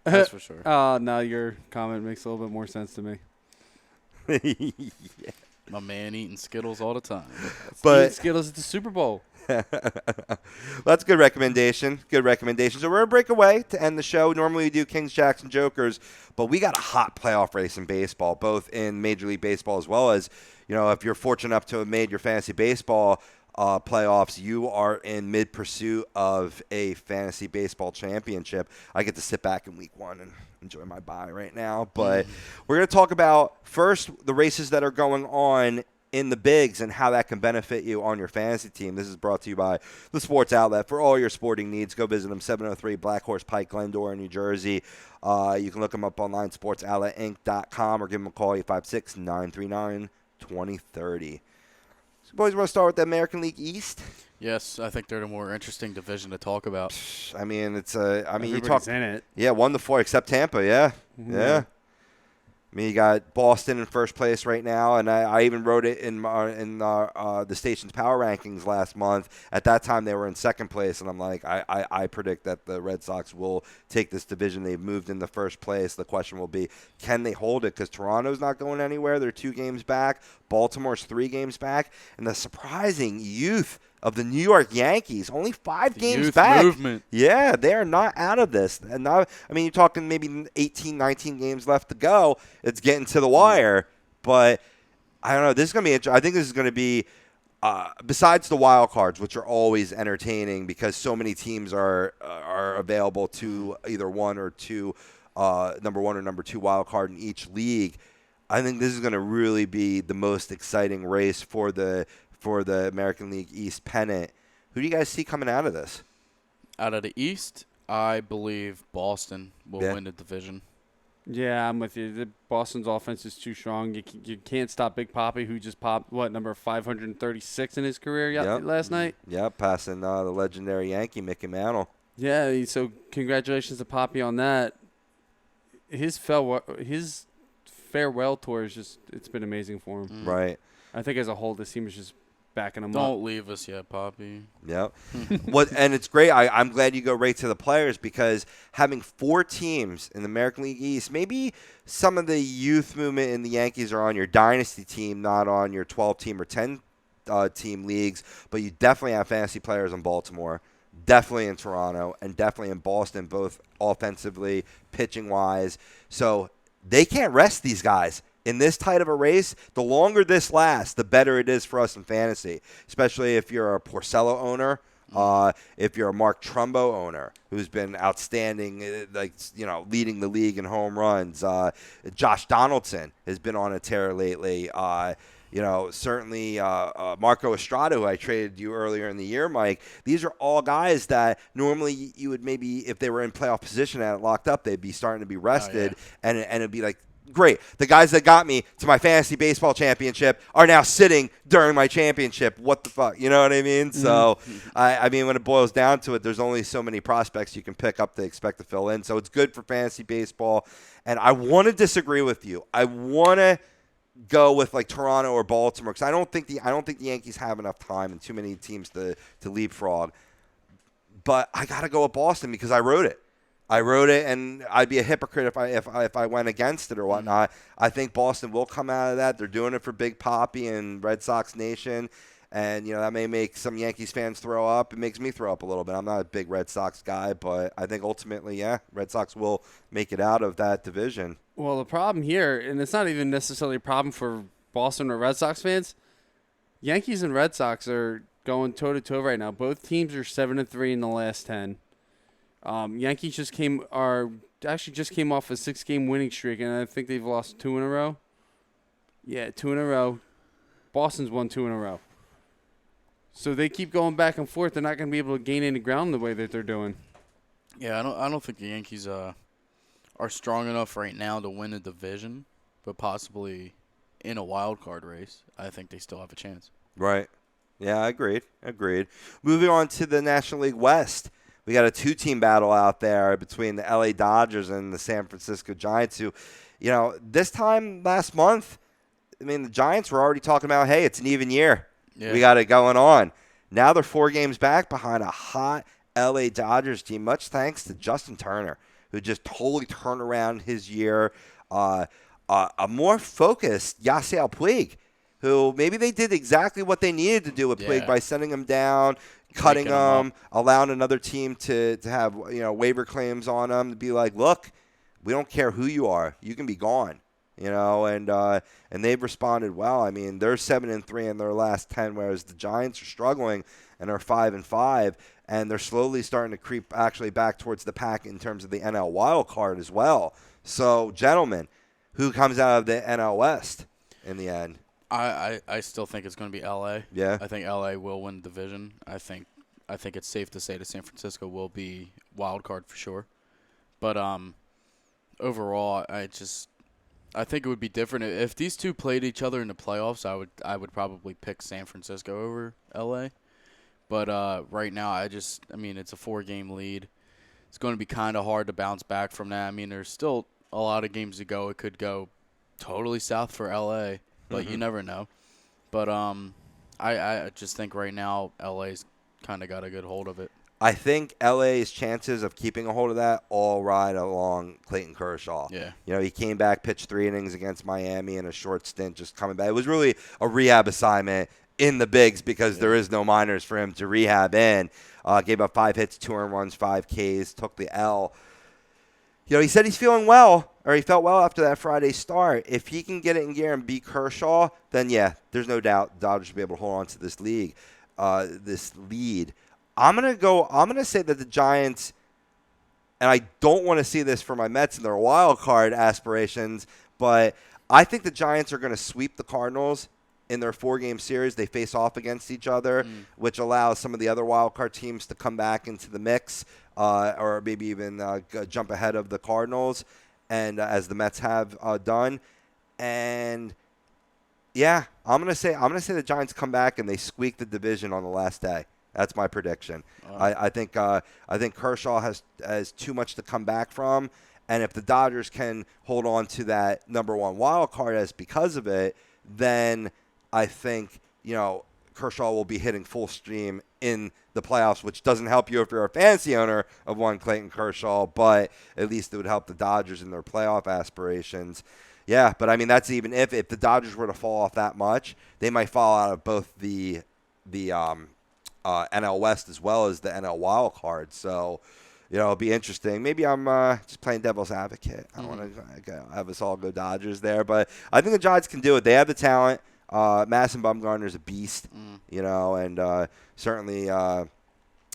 That's for sure. Now your comment makes a little bit more sense to me. Yeah. My man eating Skittles all the time. Eating Skittles at the Super Bowl. That's a good recommendation. Good recommendation. So we're going to break away to end the show. Normally we do Kings, Jacks, and Jokers, but we got a hot playoff race in baseball, both in Major League Baseball as well as, if you're fortunate enough to have made your fantasy baseball playoffs, you are in mid-pursuit of a fantasy baseball championship. I get to sit back in week 1 and enjoy my bye right now. But we're going to talk about, first, the races that are going on in the bigs and how that can benefit you on your fantasy team. This is brought to you by the Sports Outlet. For all your sporting needs, go visit them, 703 Black Horse Pike, Glendora, New Jersey. You can look them up online, sportsoutletinc.com, or give them a call, 856-939-2030. So, boys, want to start with the American League East? Yes, I think they're the more interesting division to talk about. Everybody's you talk in it. Yeah, 1-4 except Tampa. Yeah, yeah. You got Boston in first place right now, and I even wrote it in the station's power rankings last month. At that time, they were in second place, and I'm like, I predict that the Red Sox will take this division. They've moved in the first place. The question will be, can they hold it? Because Toronto's not going anywhere. They're 2 games back. Baltimore's 3 games back. And the surprising youth of the New York Yankees, only 5 games youth back. Movement. Yeah, they are not out of this. And now, you're talking maybe 18, 19 games left to go. It's getting to the wire. But I don't know. This is going to be interesting. I think this is going to be, besides the wild cards, which are always entertaining because so many teams are available to either one or two, number 1 or number 2 wild card in each league. I think this is going to really be the most exciting race for the American League East pennant. Who do you guys see coming out of this? Out of the East, I believe Boston will win the division. Yeah, I'm with you. Boston's offense is too strong. You can't stop Big Papi, who just popped, number 536 in his career last night? Yeah, passing the legendary Yankee Mickey Mantle. Yeah, so congratulations to Papi on that. His farewell tour is it's been amazing for him. Right. I think as a whole, this team is just backing him up. Don't leave us yet, Papi. Yep. And it's great. I'm glad you go right to the players, because having 4 teams in the American League East, maybe some of the youth movement in the Yankees are on your dynasty team, not on your 12-team or 10-team leagues, but you definitely have fantasy players in Baltimore, definitely in Toronto, and definitely in Boston, both offensively, pitching-wise. So they can't rest these guys. In this tight of a race, the longer this lasts, the better it is for us in fantasy, especially if you're a Porcello owner, if you're a Mark Trumbo owner who's been outstanding, leading the league in home runs. Josh Donaldson has been on a tear lately. Certainly Marco Estrada, who I traded you earlier in the year, Mike. These are all guys that normally you would maybe, if they were in playoff position and locked up, they'd be starting to be rested, and it'd be like, great. The guys that got me to my fantasy baseball championship are now sitting during my championship. What the fuck? You know what I mean? So, I mean, when it boils down to it, there's only so many prospects you can pick up to expect to fill in. So it's good for fantasy baseball. And I want to disagree with you. I want to go with like Toronto or Baltimore because I don't think the Yankees have enough time and too many teams to leapfrog. But I got to go with Boston because I wrote it. And I'd be a hypocrite if I went against it or whatnot. I think Boston will come out of that. They're doing it for Big Papi and Red Sox Nation, and that may make some Yankees fans throw up. It makes me throw up a little bit. I'm not a big Red Sox guy, but I think ultimately, Red Sox will make it out of that division. Well, the problem here, and it's not even necessarily a problem for Boston or Red Sox fans. Yankees and Red Sox are going toe to toe right now. Both teams are 7-3 in the last 10. Yankees just came off a 6-game winning streak, and I think they've lost 2 in a row. Yeah, 2 in a row. Boston's won 2 in a row. So they keep going back and forth. They're not going to be able to gain any ground the way that they're doing. Yeah, I don't think the Yankees are strong enough right now to win a division, but possibly in a wild card race, I think they still have a chance. Right. Yeah, agreed. Moving on to the National League West. We got a 2-team battle out there between the LA Dodgers and the San Francisco Giants who, this time last month, I mean, the Giants were already talking about, hey, it's an even year. Yeah. We got it going on. Now they're 4 games back behind a hot LA Dodgers team, much thanks to Justin Turner, who just totally turned around his year. A more focused Yasiel Puig, who maybe they did exactly what they needed to do with Puig by sending him down, cutting them, allowing another team to have waiver claims on them to be like, look, we don't care who you are, you can be gone, and they've responded well. I mean, they're 7-3 in their last 10, whereas the Giants are struggling and are 5-5, and they're slowly starting to creep actually back towards the pack in terms of the NL wild card as well. So, gentlemen, who comes out of the NL West in the end? I still think it's going to be L.A. Yeah. I think L.A. will win the division. I think it's safe to say that San Francisco will be wild card for sure. But overall, I think it would be different if these two played each other in the playoffs. I would probably pick San Francisco over L.A. But right now, it's a 4-game lead. It's going to be kind of hard to bounce back from that. I mean, there's still a lot of games to go. It could go totally south for L.A., but you never know. But I just think right now LA's kind of got a good hold of it. I think LA's chances of keeping a hold of that all ride along Clayton Kershaw. Yeah. He came back, pitched 3 innings against Miami in a short stint, just coming back. It was really a rehab assignment in the bigs because there is no minors for him to rehab in. Gave up 5 hits, 2 earned runs, 5 Ks, took the L. He said he's feeling well, or he felt well after that Friday start. If he can get it in gear and beat Kershaw, then there's no doubt the Dodgers will be able to hold on to this lead. I'm gonna say that the Giants, and I don't want to see this for my Mets in their wild card aspirations, but I think the Giants are going to sweep the Cardinals in their 4-game series. They face off against each other, which allows some of the other wild card teams to come back into the mix. Or maybe even jump ahead of the Cardinals, and as the Mets have done. And I'm gonna say the Giants come back and they squeak the division on the last day. That's my prediction. I think Kershaw has too much to come back from, and if the Dodgers can hold on to that number 1 wild card as because of it, then I think Kershaw will be hitting full stream in the playoffs, which doesn't help you if you're a fantasy owner of one Clayton Kershaw, but at least it would help the Dodgers in their playoff aspirations. Yeah, but I mean, that's even if the Dodgers were to fall off that much, they might fall out of both the NL West as well as the NL wild card. So, it'll be interesting. Maybe I'm just playing devil's advocate. I don't want to have us all go Dodgers there, but I think the Giants can do it. They have the talent. Madison Bumgarner's a beast, and certainly that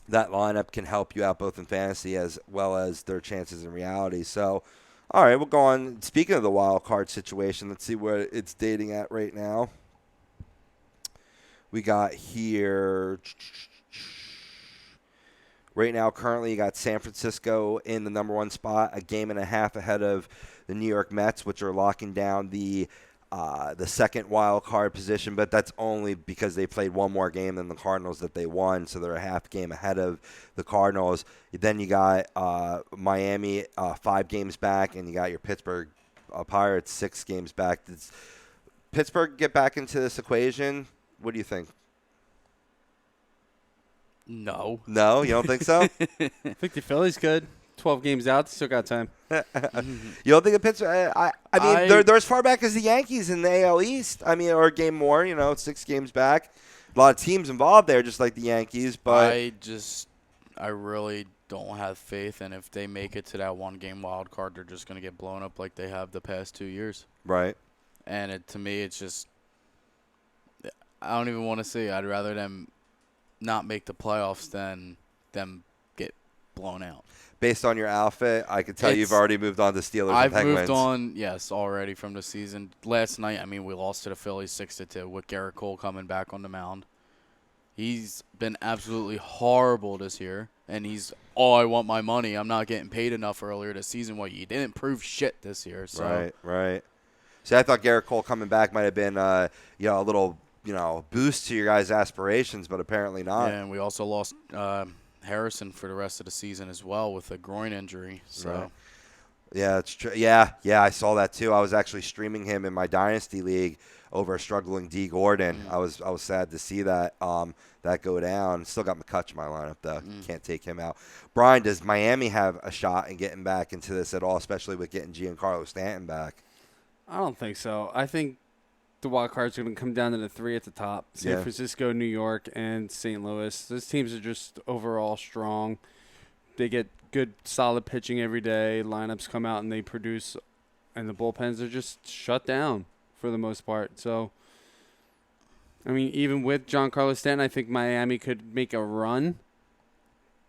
lineup can help you out both in fantasy as well as their chances in reality. So, all right, we'll go on. Speaking of the wild card situation, let's see where it's dating at right now. We got here Right now, currently, you got San Francisco in the number 1 spot, a game and a half ahead of the New York Mets, which are locking down the second wild card position, but that's only because they played one more game than the Cardinals that they won, so they're a half game ahead of the Cardinals. Then you got Miami 5 games back, and you got your Pittsburgh Pirates 6 games back. Does Pittsburgh get back into this equation? What do you think? No. No, you don't think so? I think the Phillies could. 12 games out, still got time. You don't think of Pittsburgh? I mean, they're as far back as the Yankees in the AL East. I mean, or a game more, 6 games back. A lot of teams involved there, just like the Yankees. But I really don't have faith, and if they make it to that 1-game wild card, they're just going to get blown up like they have the past 2 years. Right. And to me, it's just I don't even want to see. I'd rather them not make the playoffs than them get blown out. Based on your outfit, I could tell you've already moved on to Steelers and Penguins. I've moved on, yes, already from the season. Last night, I mean, we lost to the Phillies 6-2 with Garrett Cole coming back on the mound. He's been absolutely horrible this year, and I want my money. I'm not getting paid enough earlier this season. Well, you didn't prove shit this year. So. Right. See, I thought Garrett Cole coming back might have been a little boost to your guys' aspirations, but apparently not. Yeah, and we also lost Harrison for the rest of the season as well with a groin injury. So, right. Yeah, it's true. Yeah, I saw that too. I was actually streaming him in my dynasty league over a struggling D. Gordon. I was sad to see that go down. Still got McCutch in my lineup though. Can't take him out. Brian, does Miami have a shot in getting back into this at all, especially with getting Giancarlo Stanton back? I don't think so. I think the wild cards are going to come down to the 3 at the top. San Francisco, New York, and St. Louis. Those teams are just overall strong. They get good, solid pitching every day. Lineups come out and they produce, and the bullpens are just shut down for the most part. So, I mean, even with Giancarlo Stanton, I think Miami could make a run,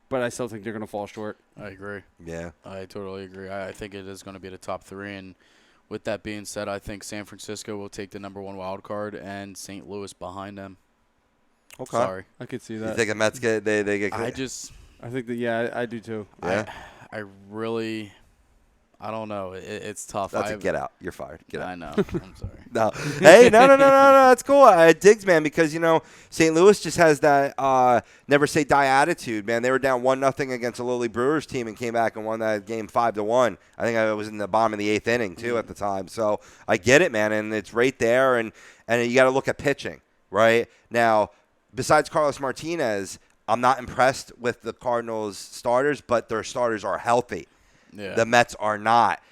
but I still think they're going to fall short. I agree. Yeah. I totally agree. I think it is going to be the top 3, and with that being said, I think San Francisco will take the number 1 wild card and St. Louis behind them. Okay. Sorry. I could see that. You think the Mets get they get? I think that I do too. Yeah. I really, I don't know. It's tough. That's a get out. You're fired. Get out. I know. I'm sorry. No. Hey, no. That's cool. Diggs, man, because, St. Louis just has that never say die attitude, man. They were down 1-0 against a lowly Brewers team and came back and won that game 5-1. I think I was in the bottom of the 8th inning, too, at the time. So I get it, man, and it's right there. And you got to look at pitching, right? Now, besides Carlos Martinez, I'm not impressed with the Cardinals' starters, but their starters are healthy. Yeah. The Mets are not.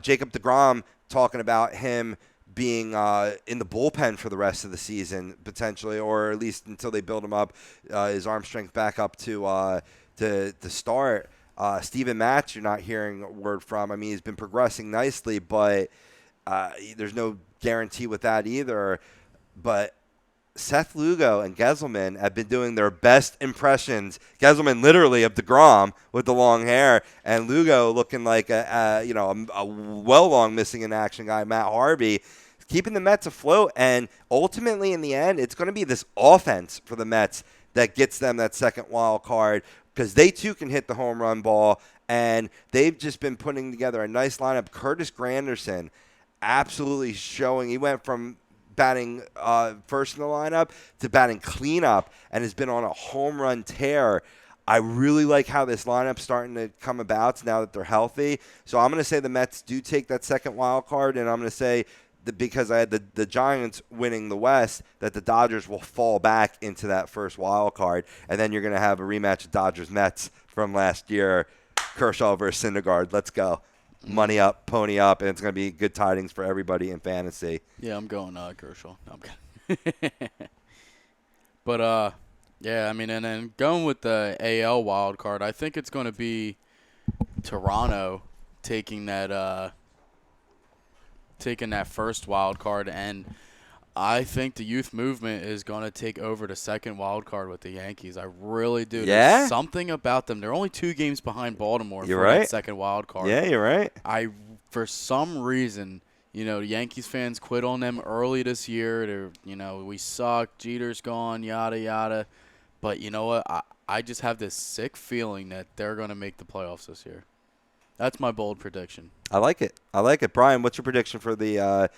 Jacob deGrom talking about him being in the bullpen for the rest of the season potentially, or at least until they build him up, his arm strength back up to start. Steven Matz, you're not hearing a word from. I mean, he's been progressing nicely, but there's no guarantee with that either. But Seth Lugo and Gesselman have been doing their best impressions. Gesselman literally of DeGrom with the long hair, and Lugo looking like a well-long missing in action guy, Matt Harvey, keeping the Mets afloat. And ultimately, in the end, it's going to be this offense for the Mets that gets them that second wild card, because they too can hit the home run ball, and they've just been putting together a nice lineup. Curtis Granderson absolutely showing. He went from batting first in the lineup to batting cleanup and has been on a home run tear. I really like how this lineup's starting to come about now that they're healthy. So I'm going to say the Mets do take that second wild card, and I'm going to say that because I had the Giants winning the West, that the Dodgers will fall back into that first wild card, and then you're going to have a rematch of Dodgers-Mets from last year, Kershaw versus Syndergaard. Let's go. Money up, pony up, and it's going to be good tidings for everybody in fantasy. Yeah, I'm going Kershaw. No, I'm kidding. But, yeah, I mean, and then going with the AL wild card, I think it's going to be Toronto taking that first wild card, and I think the youth movement is going to take over the second wild card with the Yankees. I really do. Yeah? There's something about them. They're only 2 games behind Baltimore You're for right. that second wild card. Yeah, you're right. For some reason, the Yankees fans quit on them early this year. We suck. Jeter's gone, yada, yada. But you know what? I just have this sick feeling that they're going to make the playoffs this year. That's my bold prediction. I like it. Brian, what's your prediction for the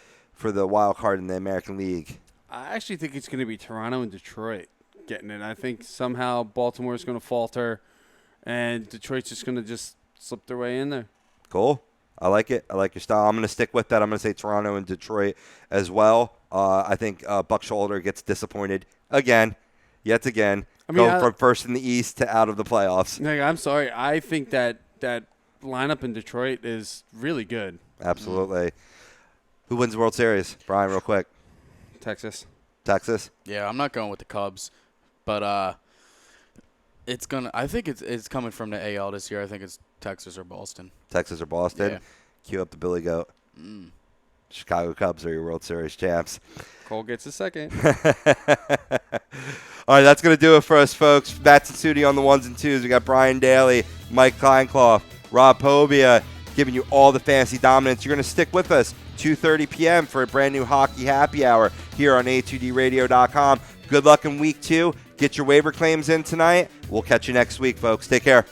wild card in the American League? I actually think it's going to be Toronto and Detroit getting it. I think somehow Baltimore is going to falter, and Detroit's just going to just slip their way in there. Cool. I like it. I like your style. I'm going to stick with that. I'm going to say Toronto and Detroit as well. I think Buck Showalter gets disappointed yet again, going from first in the East to out of the playoffs. I'm sorry. I think that lineup in Detroit is really good. Absolutely. Who wins the World Series? Brian, real quick. Texas. Yeah, I'm not going with the Cubs, but I think it's coming from the AL this year. I think it's Texas or Boston. Yeah. Cue up the Billy Goat. Chicago Cubs are your World Series champs. Cole gets a second. All right, that's going to do it for us, folks. Bats and Sudi on the ones and twos. We got Brian Daly, Mike Kleinkloff, Rob Pobia giving you all the fantasy dominance. You're going to stick with us 2:30 p.m. for a brand new hockey happy hour here on A2DRadio.com. Good luck in week 2. Get your waiver claims in tonight. We'll catch you next week, folks. Take care.